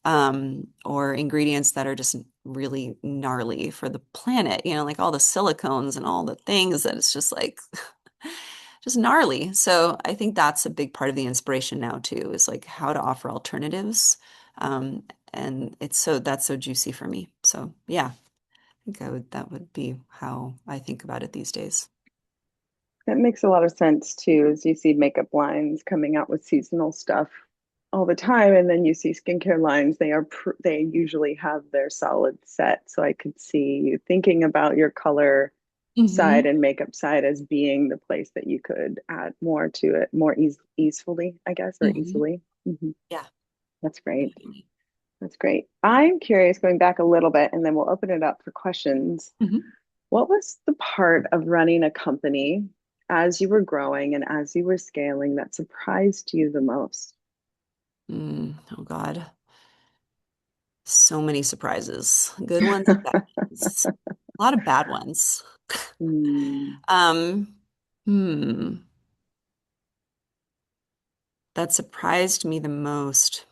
Or ingredients that are just really gnarly for the planet, like all the silicones and all the things that it's just like just gnarly. So I think that's a big part of the inspiration now too, is like how to offer alternatives. Um, and that's so juicy for me. So yeah, I think that would be how I think about it these days. That makes a lot of sense too, as you see makeup lines coming out with seasonal stuff all the time, and then you see skincare lines. They usually have their solid set. So I could see you thinking about your color side Hmm. and makeup side as being the place that you could add more to it more easily, I guess, or Hmm. easily. Yeah, That's great. definitely. That's great. I'm curious, going back a little bit, and then we'll open it up for questions. Hmm. What was the part of running a company as you were growing and as you were scaling that surprised you the most? Oh God. So many surprises, good ones and bad ones. A lot of bad ones. Hmm. Um, hmm, that surprised me the most.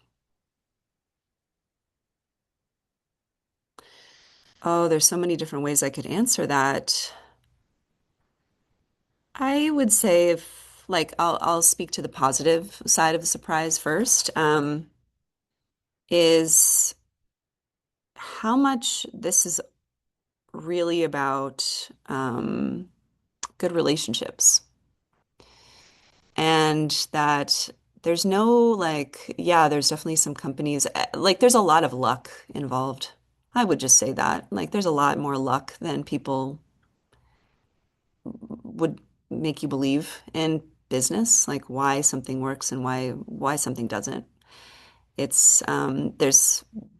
Oh, there's so many different ways I could answer that. I would say if like I'll speak to the positive side of the surprise first, is how much this is really about good relationships. And that there's no like, yeah, there's definitely some companies, like there's a lot of luck involved. I would just say that. Like there's a lot more luck than people would make you believe in business, like why something works and why something doesn't. It's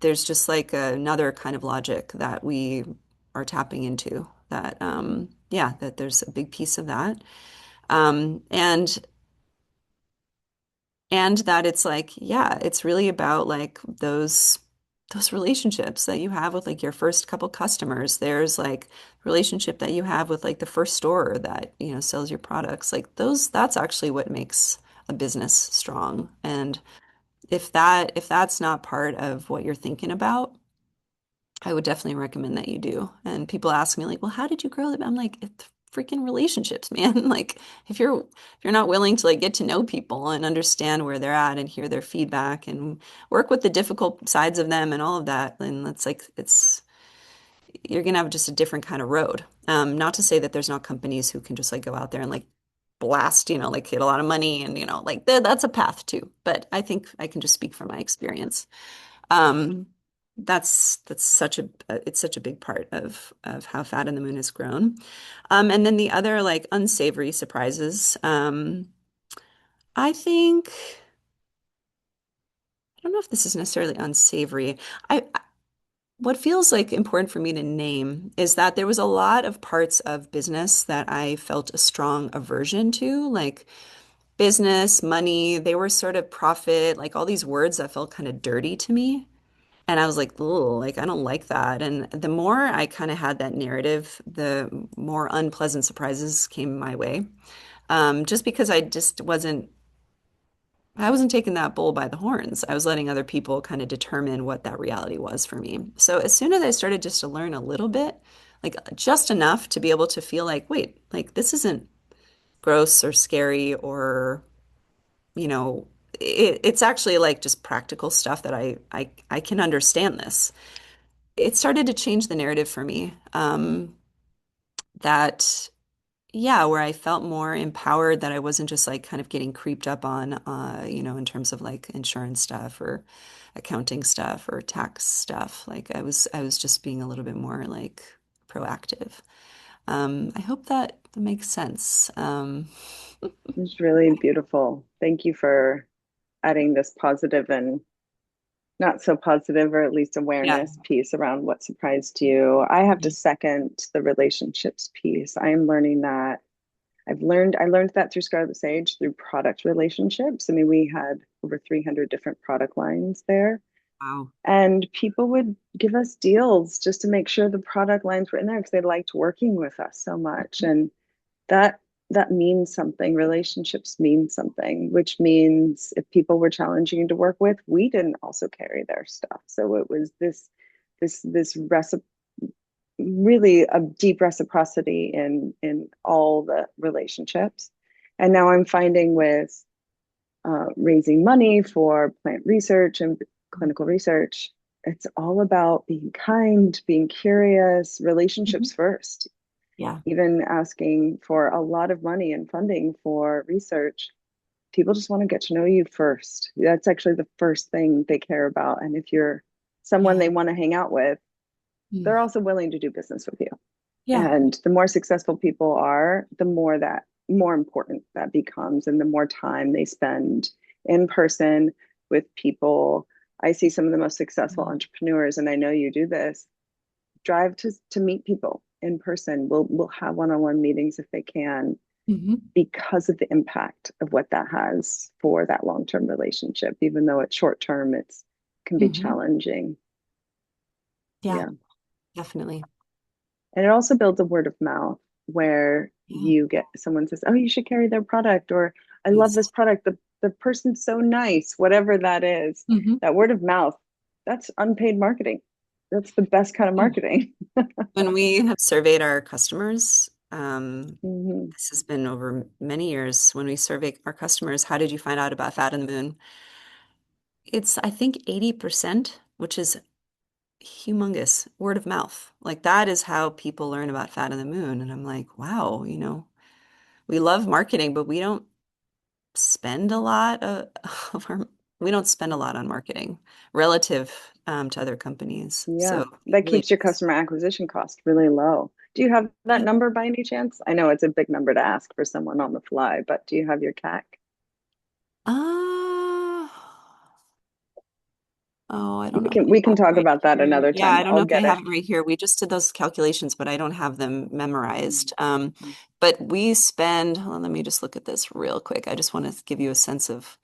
there's just like another kind of logic that we are tapping into that yeah, that there's a big piece of that. And that it's like, yeah, it's really about like those relationships that you have with like your first couple customers. There's like relationship that you have with like the first store that, sells your products. Like that's actually what makes a business strong. And if that's not part of what you're thinking about, I would definitely recommend that you do. And people ask me like, "Well, how did you grow them?" I'm like, "It's freaking relationships, man." Like if you're not willing to like get to know people and understand where they're at and hear their feedback and work with the difficult sides of them and all of that, then that's like it's you're gonna have just a different kind of road. Not to say that there's not companies who can just like go out there and like blast, like get a lot of money and like that's a path too. But I think I can just speak from my experience. Um, that's it's such a big part of how Fat in the Moon has grown. And then the other like unsavory surprises. I think I don't know if this is necessarily unsavory. What feels like important for me to name is that there was a lot of parts of business that I felt a strong aversion to, like business, money, they were sort of profit, like all these words that felt kind of dirty to me. And I was like, oh, like I don't like that. And the more I kind of had that narrative, the more unpleasant surprises came my way. Just because I wasn't taking that bull by the horns. I was letting other people kind of determine what that reality was for me. So as soon as I started just to learn a little bit, like just enough to be able to feel like, wait, like this isn't gross or scary or, you know, it's actually like just practical stuff that I can understand this. It started to change the narrative for me. That yeah, where I felt more empowered, that I wasn't just like kind of getting creeped up on, in terms of like insurance stuff or accounting stuff or tax stuff. Like I was just being a little bit more like proactive. I hope that makes sense. It's really beautiful. Thank you for adding this positive and not so positive, or at least Yeah. awareness piece around what surprised you. I have to Mhm. second the relationships piece. I am learning that I learned that through Scarlet Sage through product relationships. I mean, we had over 300 different product lines there, Wow. and people would give us deals just to make sure the product lines were in there because they liked working with us so much. And that that means something. Relationships mean something, which means if people were challenging to work with, we didn't also carry their stuff. So it was this really a deep reciprocity in all the relationships. And now I'm finding with raising money for plant research and clinical research, it's all about being kind, being curious, Mhm. relationships first. Yeah. Even asking for a lot of money and funding for research, people just want to get to know you first. That's actually the first thing they care about. And if you're someone Yeah. they want to hang out with, Mm. they're also willing to do business with you. Yeah. And the more successful people are, the more important that becomes and the more time they spend in person with people. I see some of the most successful Mm. entrepreneurs, and I know you do this, drive to meet people in person. We'll have one-on-one meetings if they can, Mhm. because of the impact of what that has for that long-term relationship. Even though it's short term, it's can be Mhm. challenging. Yeah, Yeah. definitely. And it also builds a word of mouth where Yeah. you get someone says, "Oh, you should carry their product," or "I love this Yes. product. The person's so nice," whatever that is. Mhm. That word of mouth, that's unpaid marketing. That's the best kind of Yeah. marketing. When we have surveyed our customers, Hmm. this has been over many years. When we survey our customers, how did you find out about Fat in the Moon? It's, I think, 80%, which is humongous, word of mouth. Like that is how people learn about Fat in the Moon. And I'm like, wow, we love marketing, but we don't spend a lot of our, we don't spend a lot on marketing relative to other companies. Yeah, So that really, keeps your customer acquisition cost really low. Do you have that yeah. number by any chance? I know it's a big number to ask for someone on the fly, but do you have your CAC? Uh, oh, I don't We know if can I we can have it talk right about that here. another Yeah, time. I don't I'll know if I get it. have it right here. We just did those calculations, but I don't have them memorized. Mm-hmm. But we spend, hold on, let me just look at this real quick. I just want to give you a sense of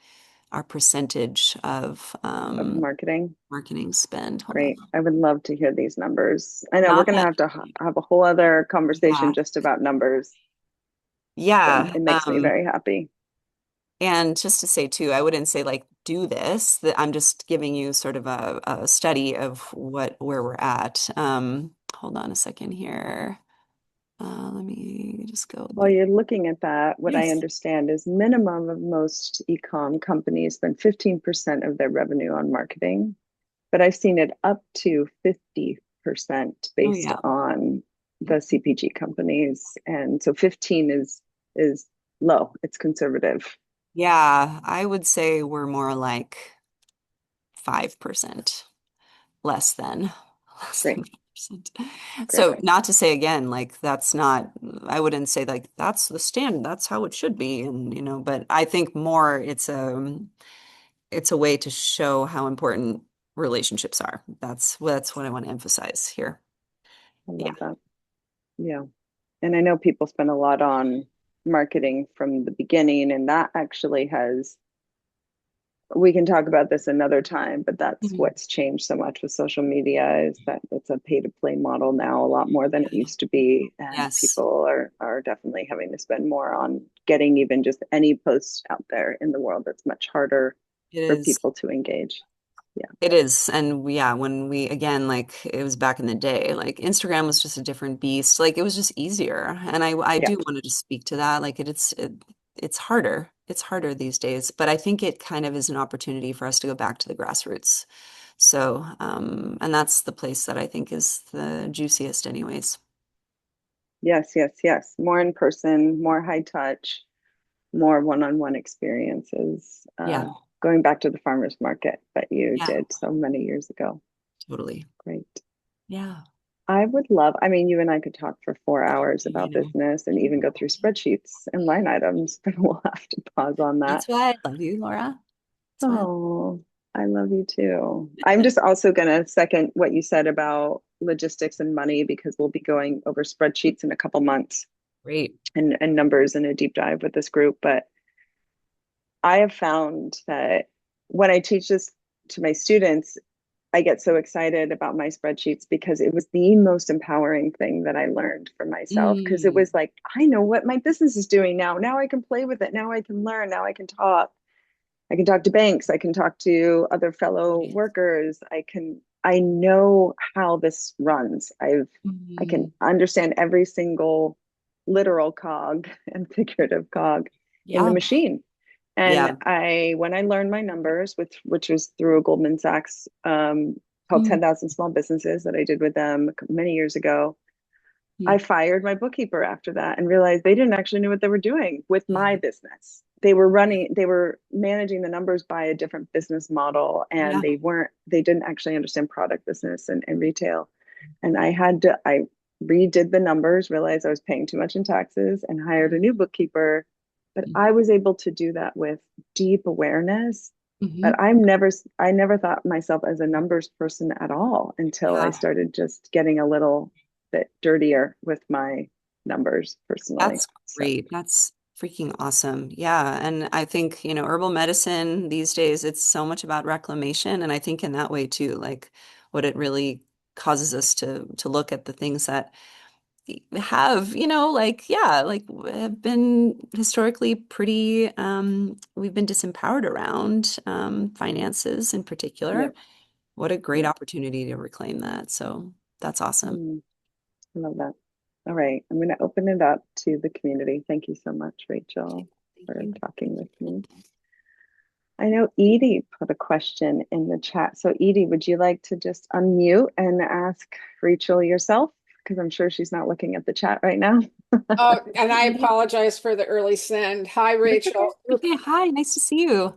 our percentage of Of marketing. marketing spend. Hold on. Great. I would love to hear these numbers. I know we're Not going to that, have to have a whole other conversation yeah. just about numbers. So Yeah. it makes me very happy. And just to say too, I wouldn't say like do this, that I'm just giving you sort of a study of where we're at. Hold on a second here. Let me just go While look. you're looking at that, what I Yes. understand is minimum of most e-com companies spend 15% of their revenue on marketing, but I've seen it up to 50% Oh based yeah. on the CPG companies. And so 15 is low. It's conservative. Yeah, I would say we're more like 5%, less than less Great. than 5%. Great. So not to say again, like that's not, I wouldn't say like that's the standard, that's how it should be. And but I think more it's a way to show how important relationships are. That's what I want to emphasize here. I Yeah. love that. Yeah. And I know people spend a lot on marketing from the beginning, and that actually has, we can talk about this another time, but that's Mhm. what's changed so much with social media is that it's a pay to play model now, a lot more than it Yeah. used to be. And Yes, people are definitely having to spend more on getting even just any post out there in the world. That's much harder it for is. people to engage. Yeah. It is. And yeah, when we again, like it was back in the day, like Instagram was just a different beast. Like it was just easier. And I Yeah. do want to just speak to that. Like it's harder. It's harder these days. But I think it kind of is an opportunity for us to go back to the grassroots. So, and that's the place that I think is the juiciest anyways. Yes, yes, yes. More in person, more high touch, more one-on-one experiences. Yeah. Going back to the farmers market that you Yeah, did so many years ago. totally. Great. Yeah. I would love, I mean, you and I could talk for 4 hours I about know. business and even go through spreadsheets and line items, but we'll have to pause on that. That's why I love you, Laura. That's why. Oh, I love you too. I'm just also going to second what you said about logistics and money because we'll be going over spreadsheets in a couple months Great. and numbers in a deep dive with this group. But I have found that when I teach this to my students, I get so excited about my spreadsheets because it was the most empowering thing that I learned for myself. Because it Mm, was like, I know what my business is doing now. Now I can play with it. Now I can learn. Now I can talk. I can talk to banks. I can talk to other fellow right. workers. I can I know how this runs. I can Mhm. understand every single literal cog and figurative cog in the Yeah. machine. And Yeah. when I learned my numbers, which was through a Goldman Sachs called Mhm. 10,000 Small Businesses that I did with them many years ago, I fired my bookkeeper after that and realized they didn't actually know what they were doing with my Mhm. business. They were managing the numbers by a different business model, and Yeah. they didn't actually understand product business and retail. And I redid the numbers, realized I was paying too much in taxes, and hired a new bookkeeper. But I was able to do that with deep awareness. But Mhm. I never thought myself as a numbers person at all until I Yeah. started just getting a little bit dirtier with my numbers personally. That's So, great. That's freaking awesome. Yeah. And I think, herbal medicine these days, it's so much about reclamation. And I think in that way too, like what it really causes us to look at the things that have, like, yeah, like have been historically pretty, we've been disempowered around finances in particular. yep, What a great yep. opportunity to reclaim that. So that's awesome. Mm, I love that. All right, I'm going to open it up to the community. Thank you so much, Okay. Rachel, Thank for you. talking with me. I know Edie put a question in the chat. So, Edie, would you like to just unmute and ask Rachel yourself? Because I'm sure she's not looking at the chat right now. Oh, and I apologize for the early send. Hi, That's okay. Rachel. Okay, hi, nice to see you.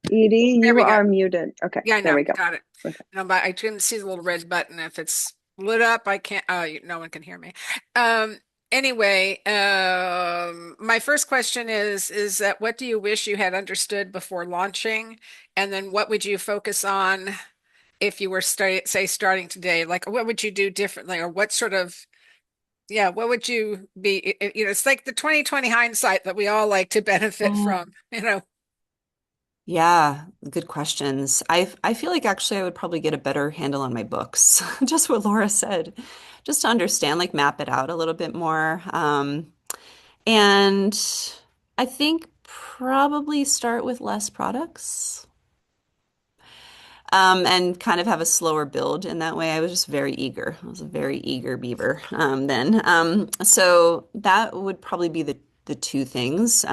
Edie, There you we go. are muted. Okay, Yeah, I there know. we go. Got it. Okay. No, but I couldn't see the little red button. If it's lit up, I can't. No one can hear me. Um. Anyway, my first question is that what do you wish you had understood before launching, and then what would you focus on if you were starting today? Like, what would you do differently, or what sort of yeah, what would you be? It's like the 2020 hindsight that we all like to benefit Oh, from. You know. yeah, good questions. I feel like actually I would probably get a better handle on my books, just what Laura said, just to understand, like map it out a little bit more. And I think probably start with less products. And kind of have a slower build in that way. I was just very eager. I was a very eager beaver then. So that would probably be the two things.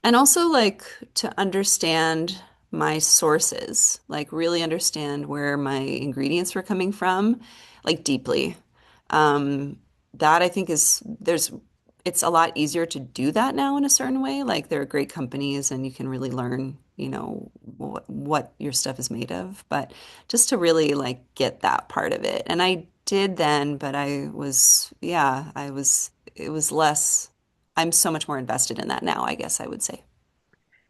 And also like to understand my sources, like really understand where my ingredients were coming from, like deeply. Um, that I think it's a lot easier to do that now in a certain way. Like there are great companies and you can really learn, what your stuff is made of. But just to really like get that part of it. And I did then, but it was less, I'm so much more invested in that now, I guess I would say.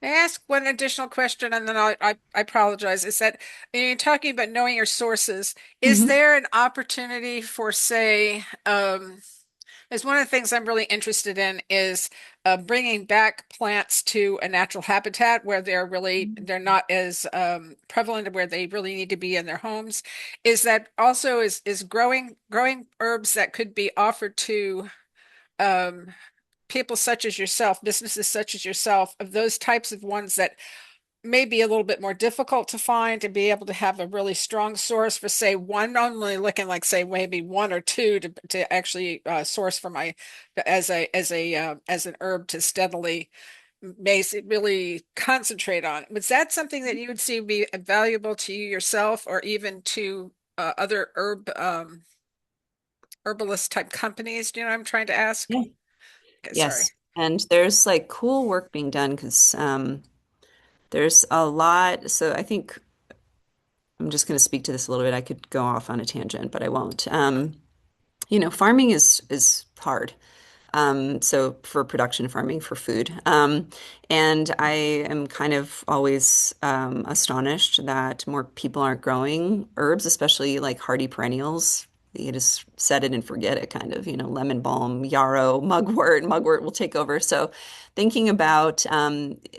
I ask one additional question, and then I apologize. Is that you're talking about knowing your sources? Is Mhm. there an opportunity for, say, as one of the things I'm really interested in is bringing back plants to a natural habitat where they're not as prevalent, where they really need to be in their homes. Is that also is growing herbs that could be offered to um, people such as yourself, businesses such as yourself, of those types of ones that may be a little bit more difficult to find, to be able to have a really strong source for, say, one, only looking like, say, maybe one or two to actually source for my as an herb to steadily really concentrate on. Was that something that you would see be valuable to you yourself, or even to other herbalist type companies? Do you know what I'm trying to ask? Yeah. Okay, sorry. Yes. And there's like cool work being done because there's a lot. So I think I'm just going to speak to this a little bit. I could go off on a tangent, but I won't. Farming is hard. So for production farming for food. And I am kind of always astonished that more people aren't growing herbs, especially like hardy perennials. You just set it and forget it, kind of, lemon balm, yarrow, mugwort will take over. So thinking about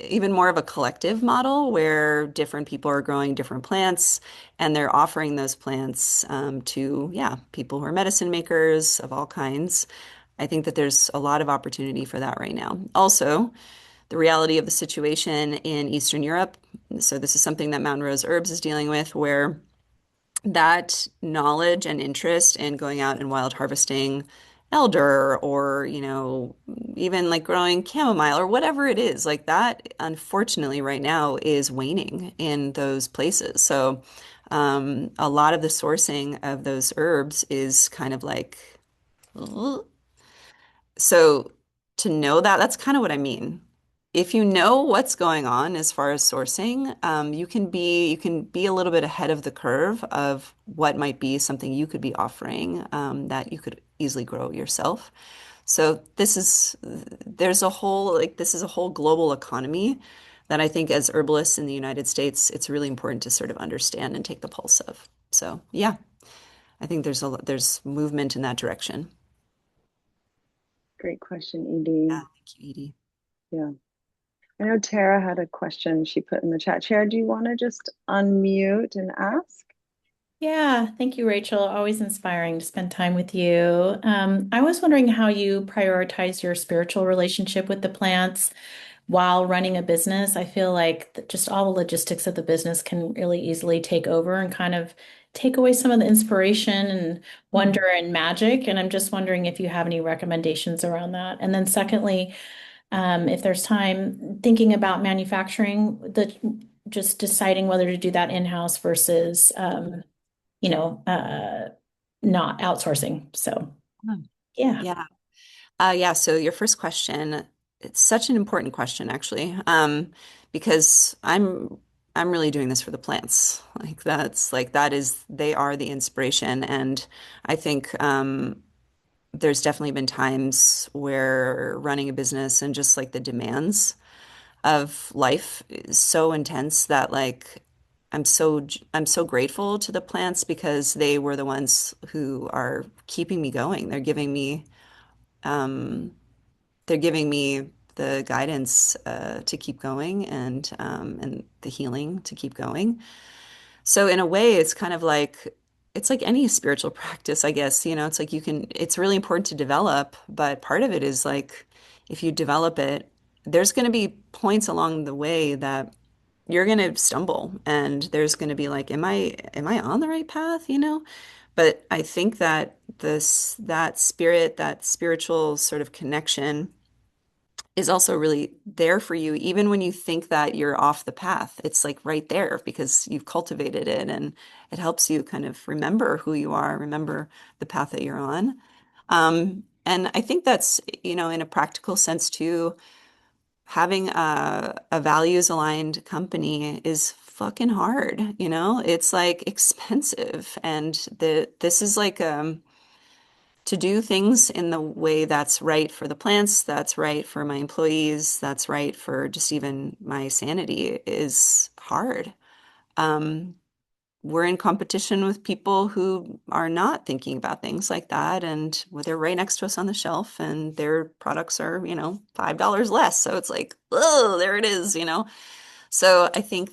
even more of a collective model where different people are growing different plants and they're offering those plants to, yeah, people who are medicine makers of all kinds. I think that there's a lot of opportunity for that right now. Also, the reality of the situation in Eastern Europe, So this is something that Mountain Rose Herbs is dealing with, where that knowledge and interest in going out and wild harvesting elder or, even like growing chamomile or whatever it is, like that, unfortunately, right now is waning in those places. So, a lot of the sourcing of those herbs is kind of like, ugh. So to know that, that's kind of what I mean. If you know what's going on as far as sourcing, you can be a little bit ahead of the curve of what might be something you could be offering that you could easily grow yourself. So this is a whole global economy that I think as herbalists in the United States, it's really important to sort of understand and take the pulse of. So yeah, I think there's movement in that direction. Great question, Yeah, Edie. thank you, Edie. Yeah. I know Tara had a question she put in the chat. Tara, do you want to just unmute and ask? Yeah, thank you, Rachel. Always inspiring to spend time with you. I was wondering how you prioritize your spiritual relationship with the plants while running a business. I feel like just all the logistics of the business can really easily take over and kind of take away some of the inspiration and Mhm. wonder and magic. And I'm just wondering if you have any recommendations around that. And then secondly, if there's time, thinking about manufacturing, just deciding whether to do that in-house versus you know, not outsourcing. So yeah. Yeah. Yeah. So your first question, it's such an important question, actually, because I'm really doing this for the plants. They are the inspiration, and I think there's definitely been times where running a business and just like the demands of life is so intense that like I'm so grateful to the plants because they were the ones who are keeping me going. Um, they're giving me the guidance to keep going and the healing to keep going. So in a way, it's like any spiritual practice, I guess. It's like it's really important to develop, but part of it is like if you develop it, there's going to be points along the way that you're going to stumble and there's going to be like, am I on the right path, But I think that that spiritual sort of connection is also really there for you, even when you think that you're off the path. It's like right there because you've cultivated it and it helps you kind of remember who you are, remember the path that you're on. And I think that's, in a practical sense too, having a values aligned company is fucking hard, It's like expensive and this is like to do things in the way that's right for the plants, that's right for my employees, that's right for just even my sanity is hard. Um, we're in competition with people who are not thinking about things like that, and well, they're right next to us on the shelf, and their products are, $5 less. So it's like, oh, there it is. So I think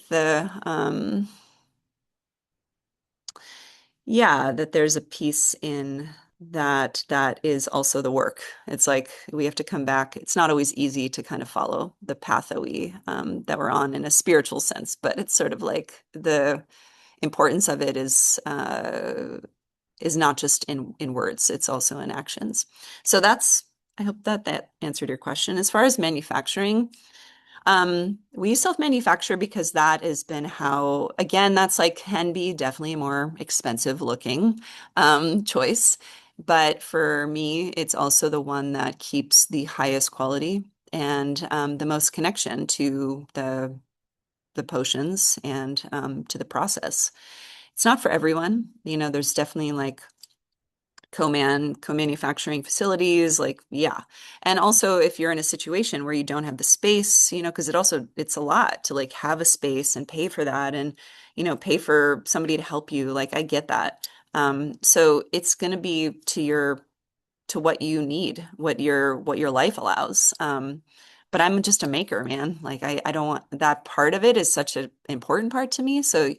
yeah, that there's a piece in that is also the work. It's like we have to come back. It's not always easy to kind of follow the path that we're on in a spiritual sense, but it's sort of like the importance of it is not just in words, it's also in actions. So I hope that answered your question. As far as manufacturing, we self-manufacture because that has been how, again, that's like can be definitely a more expensive looking choice. But for me, it's also the one that keeps the highest quality and the most connection to the potions and to the process. It's not for everyone. There's definitely like co-manufacturing facilities, like, yeah. And also if you're in a situation where you don't have the space, because it's a lot to like have a space and pay for that and, pay for somebody to help you. Like, I get that. So it's going to be to what you need, what your life allows. But I'm just a maker, man. Like I don't want that part of it is such an important part to me. So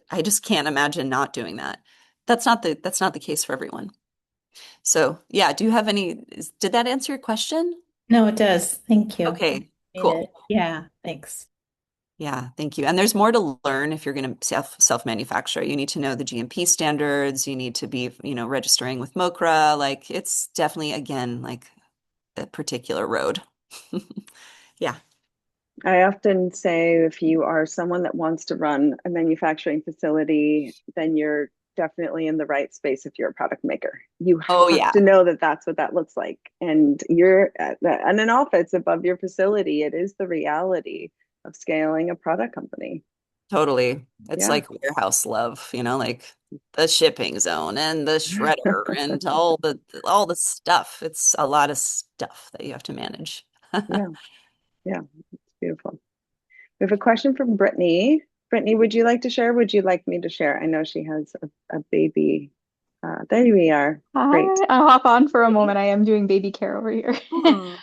I just can't imagine not doing that. That's not the case for everyone. So, yeah, did that answer your question? No, it does. Thank you. Okay, Made cool. it. Yeah, thanks. Yeah, thank you. And there's more to learn if you're going to self-manufacture. You need to know the GMP standards. You need to be, registering with MOCRA. Like it's definitely, again, like a particular road. Yeah, I often say if you are someone that wants to run a manufacturing facility, then you're definitely in the right space if you're a product maker. You oh have yeah, to know that that's what that looks like. And you're in an office above your facility. It is the reality of scaling a product company. totally. It's Yeah. like warehouse love, like the shipping zone and the shredder and all the stuff. It's a lot of stuff that you have to manage. Yeah. Yeah. It's beautiful. We have a question from Brittany. Brittany, would you like to share? Would you like me to share? I know she has a baby. There we are. Great. Hi, I'll hop on for a moment. I am doing baby care over here. Oh,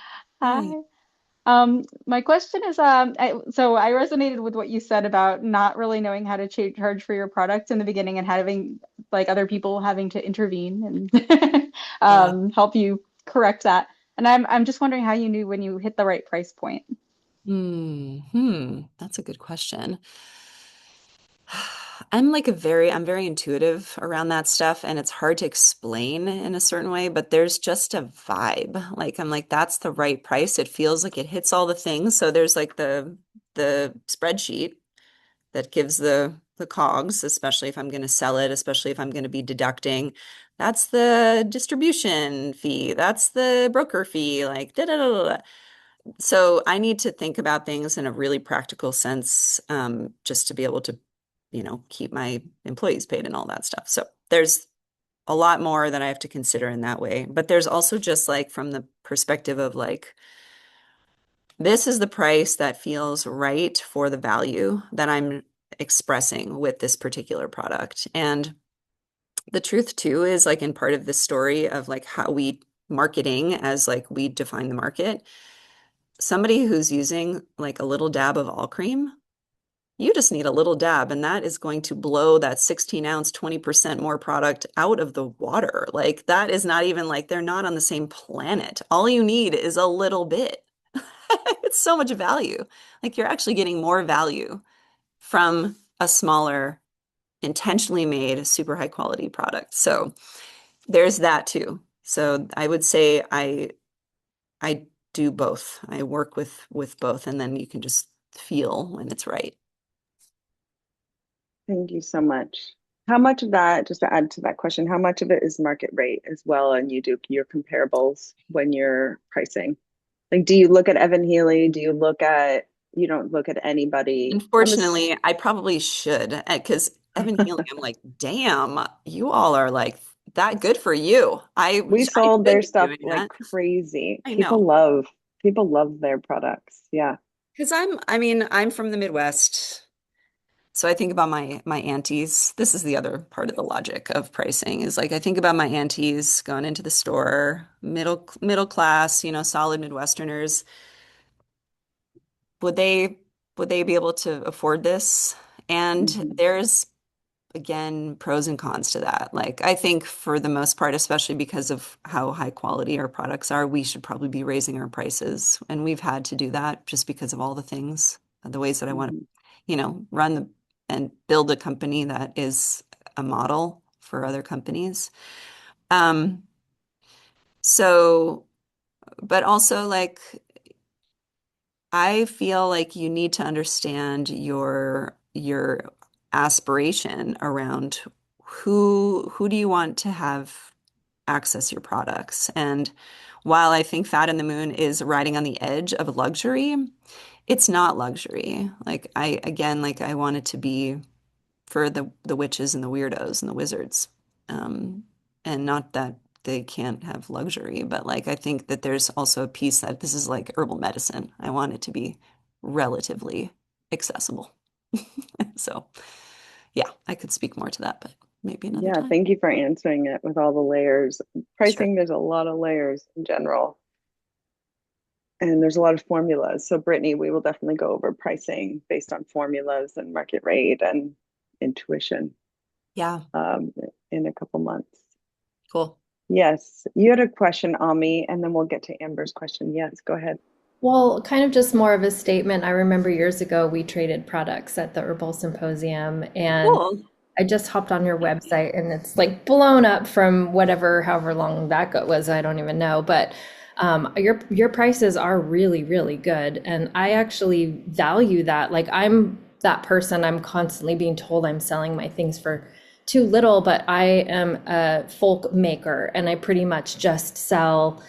Hi. hi. My question is, so I resonated with what you said about not really knowing how to charge for your products in the beginning and having like other people having to intervene and Yeah. help you correct that. And I'm just wondering how you knew when you hit the right price point. That's a good question. I'm very intuitive around that stuff, and it's hard to explain in a certain way, but there's just a vibe. Like I'm like, that's the right price. It feels like it hits all the things. So there's like the spreadsheet that gives the cogs, especially if I'm going to sell it, especially if I'm going to be deducting. That's the distribution fee. That's the broker fee. Like da da da da. Da. So I need to think about things in a really practical sense, just to be able to, keep my employees paid and all that stuff. So there's a lot more that I have to consider in that way. But there's also just like from the perspective of like, this is the price that feels right for the value that I'm expressing with this particular product. And the truth too is like in part of this story of like how we marketing as like we define the market, somebody who's using like a little dab of all cream, you just need a little dab, and that is going to blow that 16-ounce, 20% more product out of the water. Like, that is not even like they're not on the same planet. All you need is a little bit. It's so much value. Like, you're actually getting more value from a smaller, intentionally made, super high quality product. So, there's that too. So, I would say I do both. I work with both, and then you can just feel when it's right. Thank you so much. How much of that, just to add to that question, how much of it is market rate as well? And you do your comparables when you're pricing? Like, do you look at Evan Healy? Do you look at, you don't look at anybody? Unfortunately, I probably should because Evan Healing, I'm like, damn, you all are like that good for you. We I sold should their be stuff doing like that. crazy. I know. People love their products. Yeah. Because I'm from the Midwest. So I think about my aunties. This is the other part of the logic of pricing is like I think about my aunties going into the store, middle class, solid Midwesterners. Would they would they be able to afford this? And Hmm. there's again, pros and cons to that. Like, I think for the most part, especially because of how high quality our products are, we should probably be raising our prices. And we've had to do that just because of all the things, the ways that I want to, Hmm. run and build a company that is a model for other companies. Um, so, but also like I feel like you need to understand your aspiration around who do you want to have access your products. And while I think Fat in the Moon is riding on the edge of luxury, it's not luxury. Like I again, like I want it to be for the witches and the weirdos and the wizards. Um, and not that they can't have luxury, but like I think that there's also a piece that this is like herbal medicine. I want it to be relatively accessible. So, yeah, I could speak more to that, but maybe another Yeah. time. Thank you for answering it with all the layers. Sure. Pricing, there's a lot of layers in general, and there's a lot of formulas. So, Brittany, we will definitely go over pricing based on formulas and market rate and intuition Yeah, um, in a couple months. cool. Yes, you had a question, Ami, and then we'll get to Amber's question. Yes, go ahead. Well, kind of just more of a statement. I remember years ago we traded products at the Herbal Symposium, and Cool. I just hopped on your website and it's like blown up from whatever, however long that was. I don't even know, but your prices are really, really good, and I actually value that. Like I'm that person. I'm constantly being told I'm selling my things for too little, but I am a folk maker, and I pretty much just sell.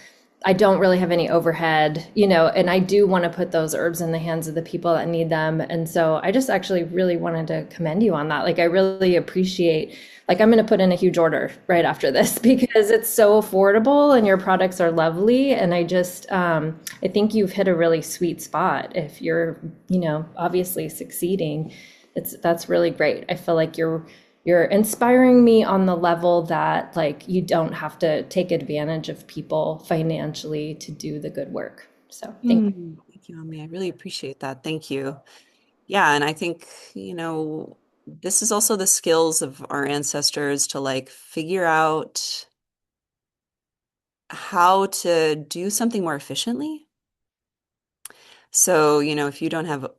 I don't really have any overhead, and I do want to put those herbs in the hands of the people that need them. And so I just actually really wanted to commend you on that. Like, I really appreciate, like, I'm going to put in a huge order right after this because it's so affordable and your products are lovely. And I think you've hit a really sweet spot. If you're, obviously succeeding, that's really great. I feel like you're inspiring me on the level that like you don't have to take advantage of people financially to do the good work. So thank you. Thank you, Ami. I really appreciate that. Thank you. Yeah, and I think, this is also the skills of our ancestors to like figure out how to do something more efficiently. So, if you don't have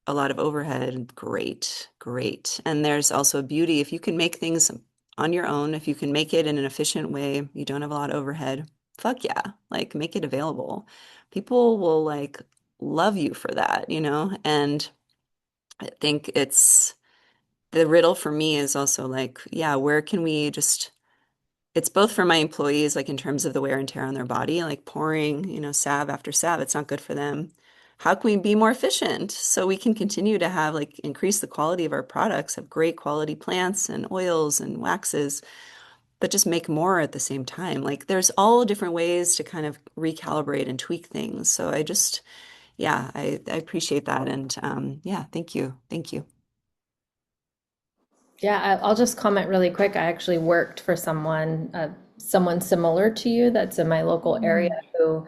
a lot of overhead, great, great. And there's also a beauty if you can make things on your own, if you can make it in an efficient way, you don't have a lot of overhead. Fuck yeah, like make it available. People will like love you for that. And I think it's the riddle for me is also like, yeah, where can we just it's both for my employees, like in terms of the wear and tear on their body, like pouring, salve after salve, it's not good for them. How can we be more efficient so we can continue to have like increase the quality of our products, have great quality plants and oils and waxes, but just make more at the same time? Like there's all different ways to kind of recalibrate and tweak things. So yeah, I appreciate that. And yeah, thank you. Thank you. Yeah, I'll just comment really quick. I actually worked for someone similar to you that's in my local area who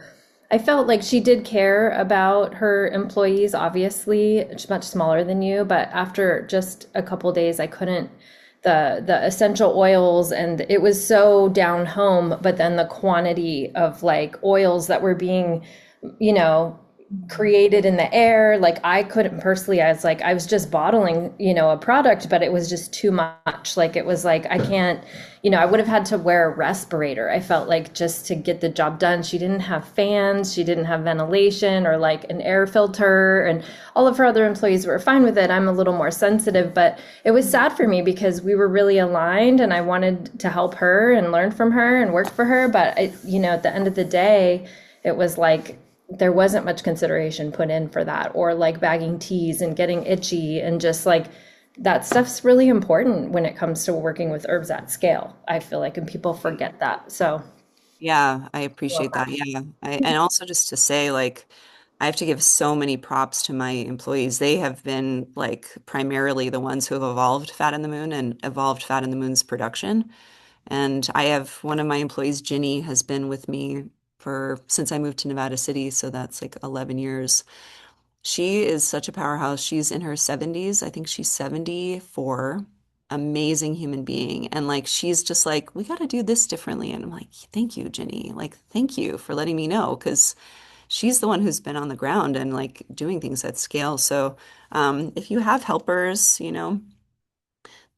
I felt like she did care about her employees, obviously, it's much smaller than you, but after just a couple days, I couldn't the essential oils, and it was so down home, but then the quantity of like oils that were being, you know, created in the air. Like I couldn't personally, I was just bottling, a product, but it was just too much. Like it was like, I can't, I would have had to wear a respirator. I felt like just to get the job done. She didn't have fans, she didn't have ventilation or like an air filter, and all of her other employees were fine with it. I'm a little more sensitive, but it was sad for me because we were really aligned and I wanted to help her and learn from her and work for her. But at the end of the day, it was like, there wasn't much consideration put in for that, or like bagging teas and getting itchy, and just like that stuff's really important when it comes to working with herbs at scale, I feel like, and people forget that. So Yeah, I appreciate that. Yeah. And also just to say, like, I have to give so many props to my employees. They have been like primarily the ones who have evolved Fat in the Moon and evolved Fat in the Moon's production. And I have one of my employees, Ginny, has been with me for since I moved to Nevada City. So that's like 11 years. She is such a powerhouse. She's in her 70s. I think she's 74. Amazing human being. And like she's just like, we got to do this differently. And I'm like, thank you, Jenny. Like, thank you for letting me know because she's the one who's been on the ground and like doing things at scale. So if you have helpers,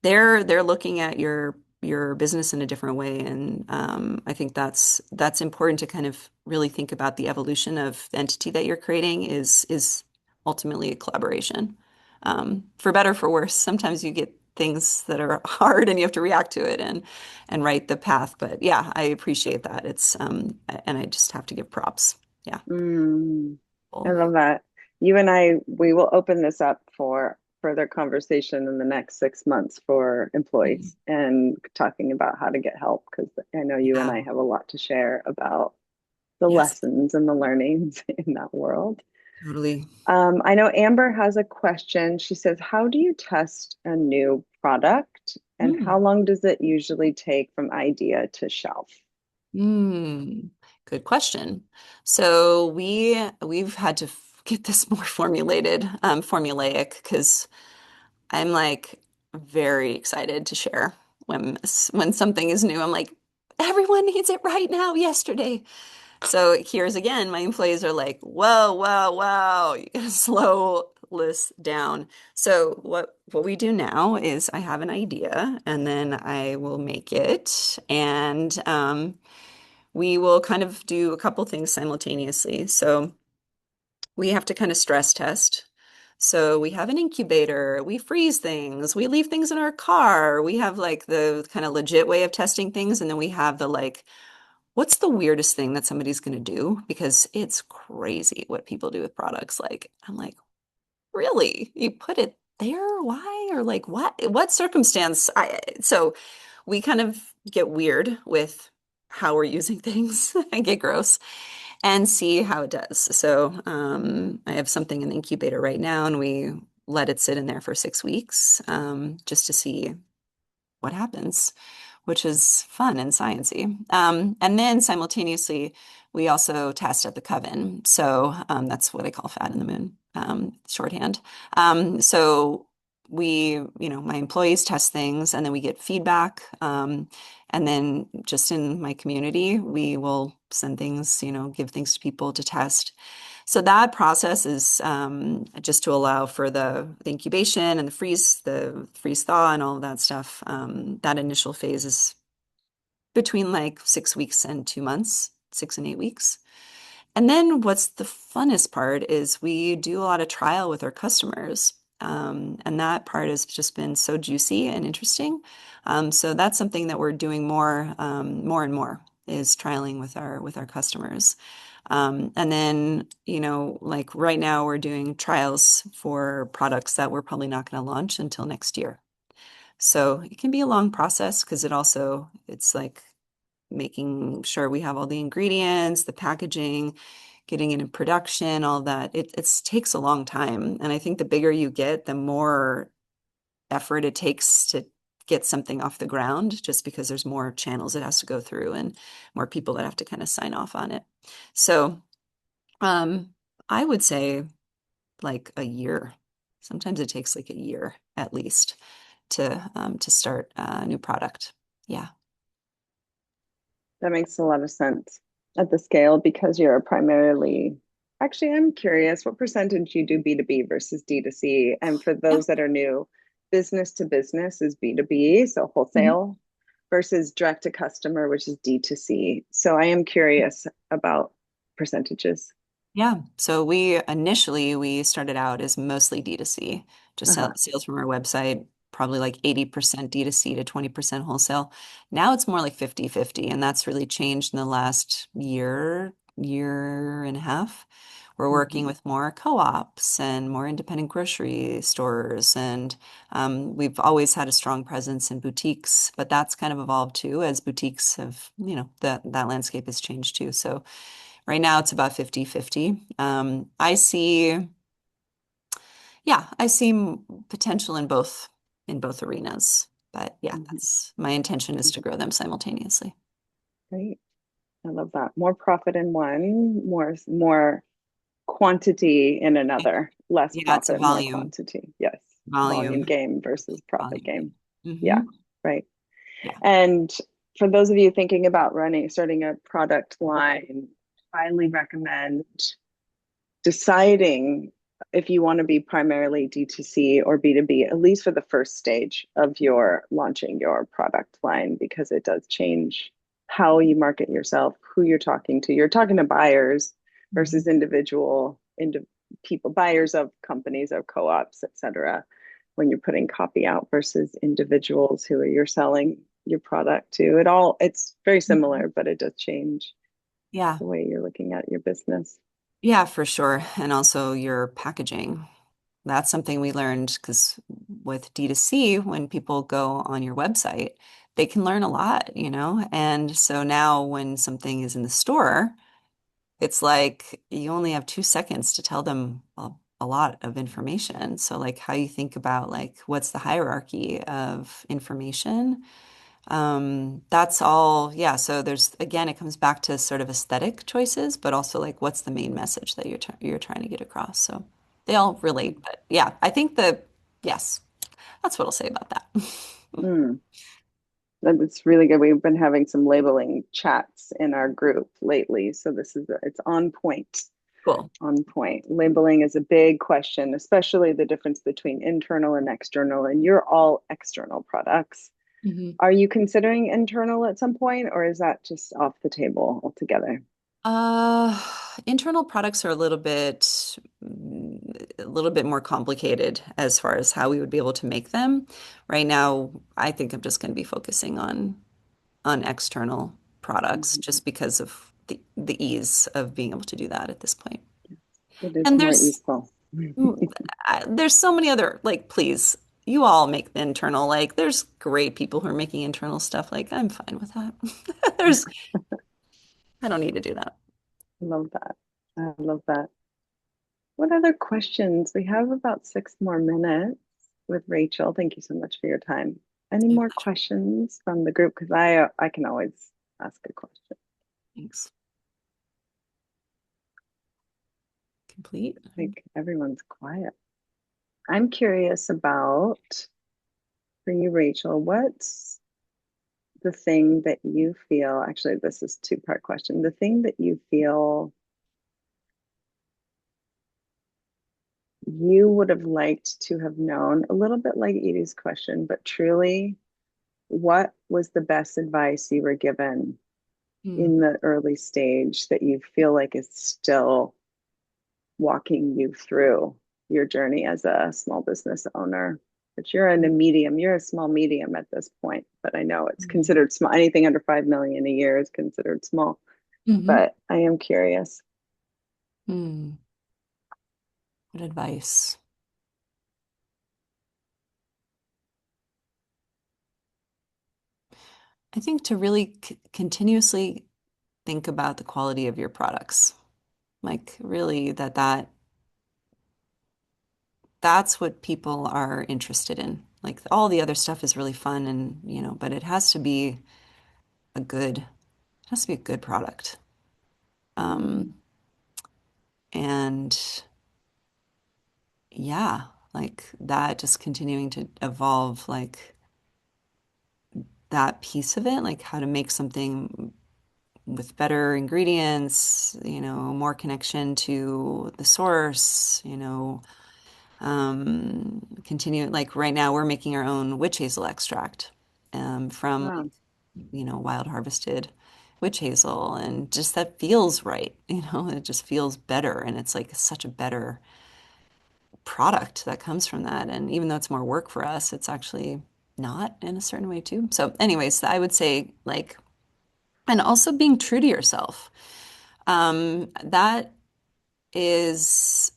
they're looking at your business in a different way, and I think that's important to kind of really think about the evolution of the entity that you're creating is ultimately a collaboration, for better for worse. Sometimes you get things that are hard and you have to react to it and write the path. But yeah, I appreciate that. It's and I just have to give props. Yeah. Mm, I Cool. love that. You and we will open this up for further conversation in the next 6 months for Mm. employees and talking about how to get help because I know you and Yeah. I have a lot to share about the Yes, lessons and the learnings in that world. totally. I know Amber has a question. She says, how do you test a new product and Mm. how long does it usually take from idea to shelf? Hmm. Good question. So we've had to get this more formulated, formulaic, because I'm like very excited to share when something is new. I'm like, everyone needs it right now, yesterday. So here's again, my employees are like, whoa, whoa, whoa, you gotta slow this down. So what we do now is I have an idea and then I will make it and we will kind of do a couple things simultaneously. So we have to kind of stress test. So we have an incubator, we freeze things, we leave things in our car. We have like the kind of legit way of testing things, and then we have the like, what's the weirdest thing that somebody's going to do? Because it's crazy what people do with products. Like, I'm like, really? You put it there? Why? Or like, what? What circumstance? So we kind of get weird with how we're using things and get gross and see how it does. So I have something in the incubator right now, and we let it sit in there for 6 weeks just to see what happens, which is fun and sciencey. And then simultaneously, we also test at the coven. So that's what I call fat in the moon, shorthand. So my employees test things and then we get feedback. And then just in my community, we will send things, give things to people to test. So that process is just to allow for the incubation and the freeze thaw and all of that stuff. That initial phase is between like 6 weeks and 2 months, 6 and 8 weeks. And then what's the funnest part is we do a lot of trial with our customers. And that part has just been so juicy and interesting. So that's something that we're doing more and more is trialing with our customers. And then, like right now we're doing trials for products that we're probably not going to launch until next year. So it can be a long process because it's like making sure we have all the ingredients, the packaging, getting it in production, all that. It takes a long time. And I think the bigger you get, the more effort it takes to get something off the ground, just because there's more channels it has to go through and more people that have to kind of sign off on it. So I would say like a year. Sometimes it takes like a year at least to start a new product. Yeah. That makes a lot of sense at the scale because you're primarily, actually, I'm curious what percentage you do B2B versus D2C. And for Yeah. those that are new, business to business is B2B, so Mhm. wholesale, versus direct to customer, which is D2C. So I am curious about percentages. Yeah. So we started out as mostly D2C, just Uh-huh. sales from our website, probably like 80% D2C to 20% wholesale. Now it's more like 50-50, and that's really changed in the last year and a half. We're working Mhm. with more co-ops and more independent grocery stores, and we've always had a strong presence in boutiques, but that's kind of evolved too as boutiques have, that landscape has changed too. So right now it's about 50-50. I see potential in both arenas. But yeah, Mhm. that's my intention is to grow them simultaneously. Great. I love that. More profit in one, more quantity in another, less Yeah, it's a profit, more volume, quantity. Yes. Volume volume, game versus profit volume game. game. Yeah, right. Yeah. And for those of you thinking about starting a product line, highly recommend deciding if you want to be primarily D2C or B2B, at least for the first stage of your launching your product line, because it does change how you market yourself, who you're talking to. You're talking to buyers versus Mhm. people, buyers of companies or co-ops, etc. When you're putting copy out versus individuals who you're selling your product to. It's very Mhm. similar, but it does change Yeah. the way you're looking at your business. Yeah, for sure. And also your packaging. That's something we learned because with D2C, when people go on your website, they can learn a lot. And so now when something is in the store, it's like you only have 2 seconds to tell them a lot of information. So like how you think about like what's the hierarchy of information? That's all, yeah. So there's again, it comes back to sort of aesthetic choices, but also like what's the main message that you're trying to get across. So they all relate, but yeah, I think yes, that's what I'll say about that. Mm. That's really good. We've been having some labeling chats in our group lately, so it's on point. Cool. On point. Labeling is a big question, especially the difference between internal and external. And you're all external products. Mhm. Are you considering internal at some point, or is that just off the table altogether? Uh, Internal products are a little bit more complicated as far as how we would be able to make them. Right now, I think I'm just going to be focusing on external products Mhm. just because of the ease of being able to do that at this point. It is And more easeful. there's so many other like please, you all make the internal like there's great people who are making internal stuff like I'm fine with that. There's I don't need to do that. Love that. I love that. What other questions? We have about 6 more minutes with Rachel. Thank you so much for your time. Any My more pleasure. questions from the group? Because I can always ask a question. Thanks. Complete. Like everyone's quiet. I'm curious about, for you, Rachel, what's the thing that you feel, actually, this is two-part question, the thing that you feel you would have liked to have known, a little bit like Edie's question, but truly, what was the best advice you were given Hmm. in the early stage that you feel like is still walking you through your journey as a small business owner? But you're a small medium at this point, but I know it's considered small. Anything under 5 million a year is considered small, Mm-hmm. but I am curious. Hmm. What advice? I think to really continuously think about the quality of your products. Like really that's what people are interested in. Like all the other stuff is really fun and, but it has to be it has to be a good product. Um, and yeah, like that just continuing to evolve, like that piece of it, like how to make something with better ingredients, more connection to the source, continue like right now we're making our own witch hazel extract from like, Wow. wild harvested witch hazel and just that feels right, it just feels better and it's like such a better product that comes from that. And even though it's more work for us, it's actually not in a certain way too. So anyways, I would say like, and also being true to yourself. That is,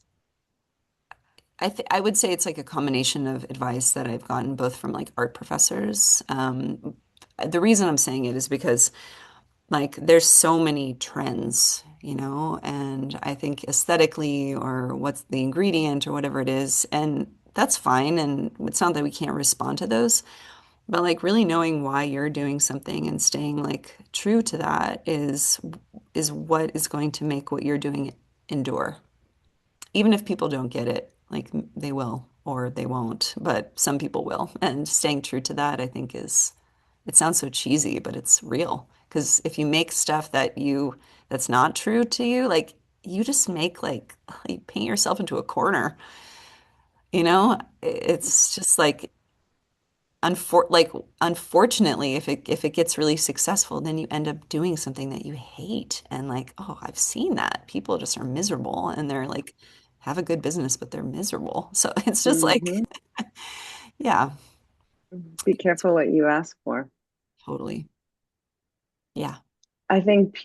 I would say it's like a combination of advice that I've gotten both from like art professors. The reason I'm saying it is because like there's so many trends, and I think aesthetically or what's the ingredient or whatever it is, and that's fine. And it's not that we can't respond to those, but like really knowing why you're doing something and staying like true to that is what is going to make what you're doing endure. Even if people don't get it, like they will or they won't, but some people will. And staying true to that, I think it sounds so cheesy, but it's real. Because if you make stuff that's not true to you, like you just make like you paint yourself into a corner, It's just like unfortunately, if it gets really successful, then you end up doing something that you hate. And like, oh, I've seen that. People just are miserable and they're like have a good business, but they're miserable. So it's just like, Hmm. yeah, Be careful what you ask for. totally. Yeah. I think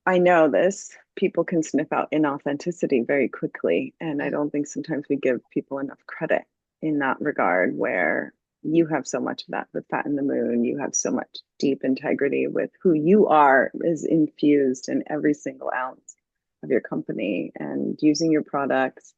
I know this, people can sniff out inauthenticity very quickly. And I don't think sometimes we give people enough credit in that regard, where you have so much of that with Fat in the Moon. You have so much deep integrity with who you are is infused in every single ounce of your company and using your products,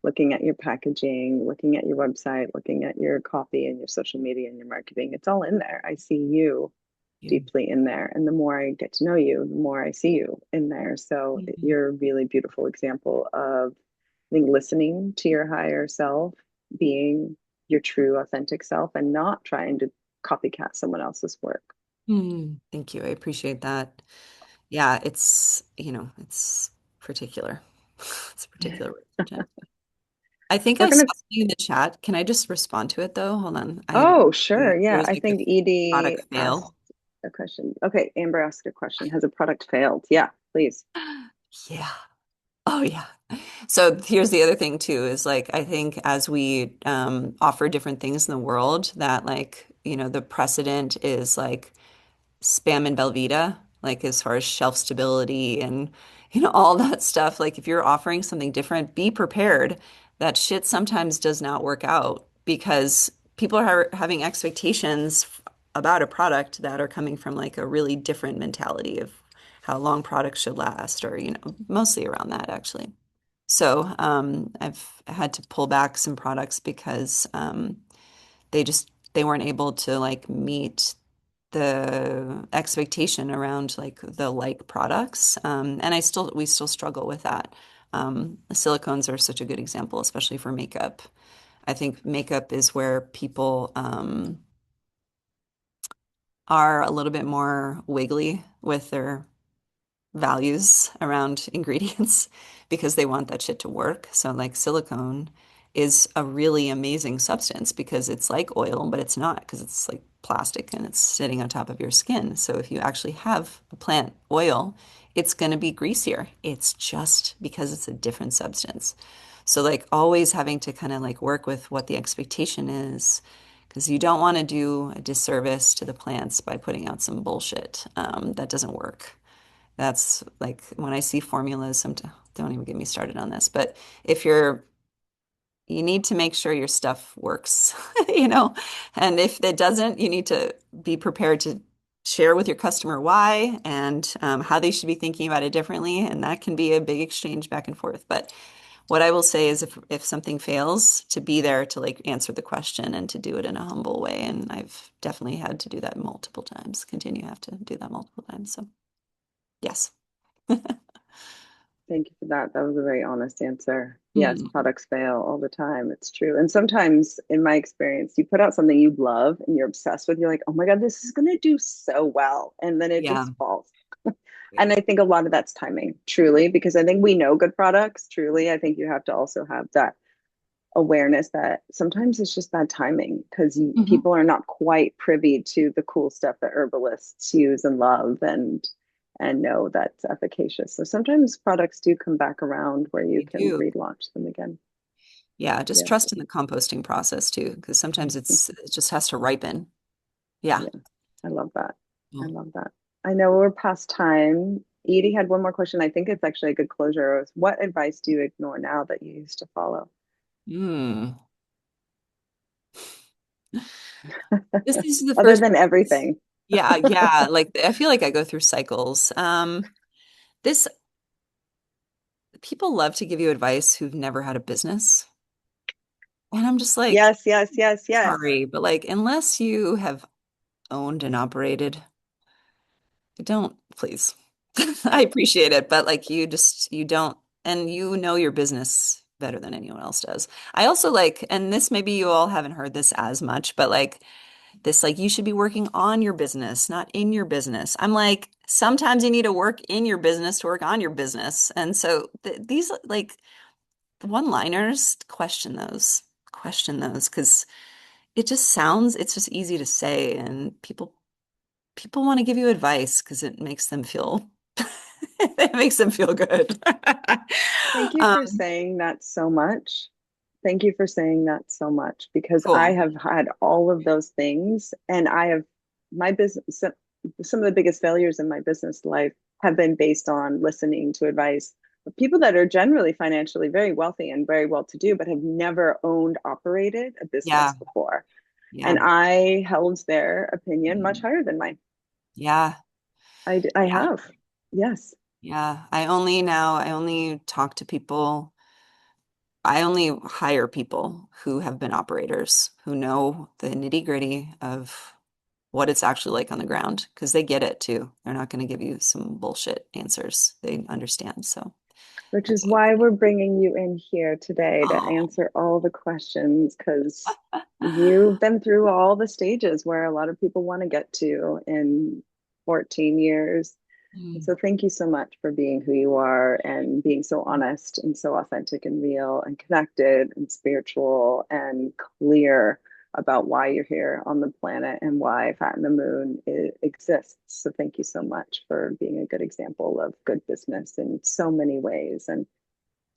looking at your packaging, looking at your website, looking at your copy and your social media and your marketing. It's all in there. I see you You. deeply in there. And the more I get to know you, the more I see you in there. So Mhm. you're a really beautiful example of, I think, listening to your higher self, being your true, authentic self, and not trying to copycat someone else's work. Thank you. I appreciate that. Yeah, it's particular. It's a particular relationship. I think We're I saw gonna. something in the chat. Can I just respond to it though? Hold on. Oh, sure. There Yeah, was I like a think Edie product asked fail. a question. Okay, Amber asked a question. Has a product failed? Yeah, please. Yeah. Oh yeah. So here's the other thing too, is like I think as we offer different things in the world that like, the precedent is like spam and Velveeta, like as far as shelf stability and all that stuff. Like if you're offering something different, be prepared. That shit sometimes does not work out because people are having expectations about a product that are coming from like a really different mentality of how long products should last, or mostly around that actually. So I've had to pull back some products because they weren't able to like meet the expectation around like the like products. And we still struggle with that. The silicones are such a good example, especially for makeup. I think makeup is where people are a little bit more wiggly with their values around ingredients because they want that shit to work. So like silicone is a really amazing substance because it's like oil, but it's not because it's like plastic and it's sitting on top of your skin. So if you actually have a plant oil, it's going to be greasier. It's just because it's a different substance. So like always having to kind of like work with what the expectation is because you don't want to do a disservice to the plants by putting out some bullshit that doesn't work. That's like when I see formulas, don't even get me started on this, but if you need to make sure your stuff works, and if it doesn't, you need to be prepared to share with your customer why and how they should be thinking about it differently. And that can be a big exchange back and forth. But what I will say is if something fails, to be there to like answer the question and to do it in a humble way. And I've definitely had to do that multiple times, continue to have to do that multiple times. So yes. Thank you for that. That was a very honest answer. Yes, Mm, products fail all the time. It's true. And sometimes, in my experience, you put out something you love and you're obsessed with, you're like, oh my God, this is going to do so well. And then it yeah. just falls. Yeah. And I think a lot of that's timing, truly, because I think we know good products, truly. I think you have to also have that awareness that sometimes it's just bad timing because Mhm. people are not quite privy to the cool stuff that herbalists use and love and know that's efficacious. So sometimes products do come back around where you They can do. relaunch them again. Yeah, just Yeah. trust in the composting process too, because sometimes it just has to ripen. Yeah. Yeah. I love that. I Cool. love that. I know we're past time. Edie had one more question. I think it's actually a good closure. It was, what advice do you ignore now that you used to follow? Mm. This is the Other first. than everything. Yeah, yeah. Like I feel like I go through cycles. This People love to give you advice who've never had a business. And I'm just like, Yes, yes, yes, yes. sorry, but like unless you have owned and operated, don't, please. I appreciate it, but like you don't, and you know your business better than anyone else does. I also like, and this maybe you all haven't heard this as much, but like this, like you should be working on your business, not in your business. I'm like, sometimes you need to work in your business to work on your business. And so these like one-liners, question those, because it's just easy to say, and people want to give you advice because it makes them feel it makes them feel good. Thank you for Um, saying that so much. Thank you for saying that so much because I cool. have had all of those things and I have my business some of the biggest failures in my business life have been based on listening to advice of people that are generally financially very wealthy and very well to do but have never owned operated a Yeah, business before. yeah, And I held their opinion much mm, higher than mine. yeah, I yeah, have. Yes. yeah. I only talk to people. I only hire people who have been operators, who know the nitty-gritty of what it's actually like on the ground, because they get it too. They're not going to give you some bullshit answers. They understand. So Which that's is what why we're bringing you in here today to I answer all the questions because you've been through all the stages where a lot of people want to get to in 14 years. And Mm, so thank you so much for being who you are and being so honest and so authentic and real and connected and spiritual and clear about why you're here on the planet and why Fat in the Moon exists. So thank you so much for being a good example of good business in so many ways and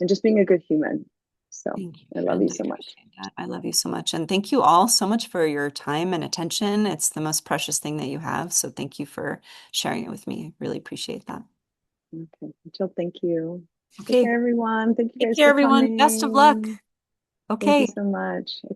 just being a good human. So Thank you, I love you friend. I so much. appreciate that. I love you so much. And thank you all so much for your time and attention. It's the most precious thing that you have. So thank you for sharing it with me. I really appreciate that. Okay, Jill, thank you. Take Okay. care, everyone. Thank you Take guys care, for everyone. Best of luck. coming. Thank you Okay. so much. Okay.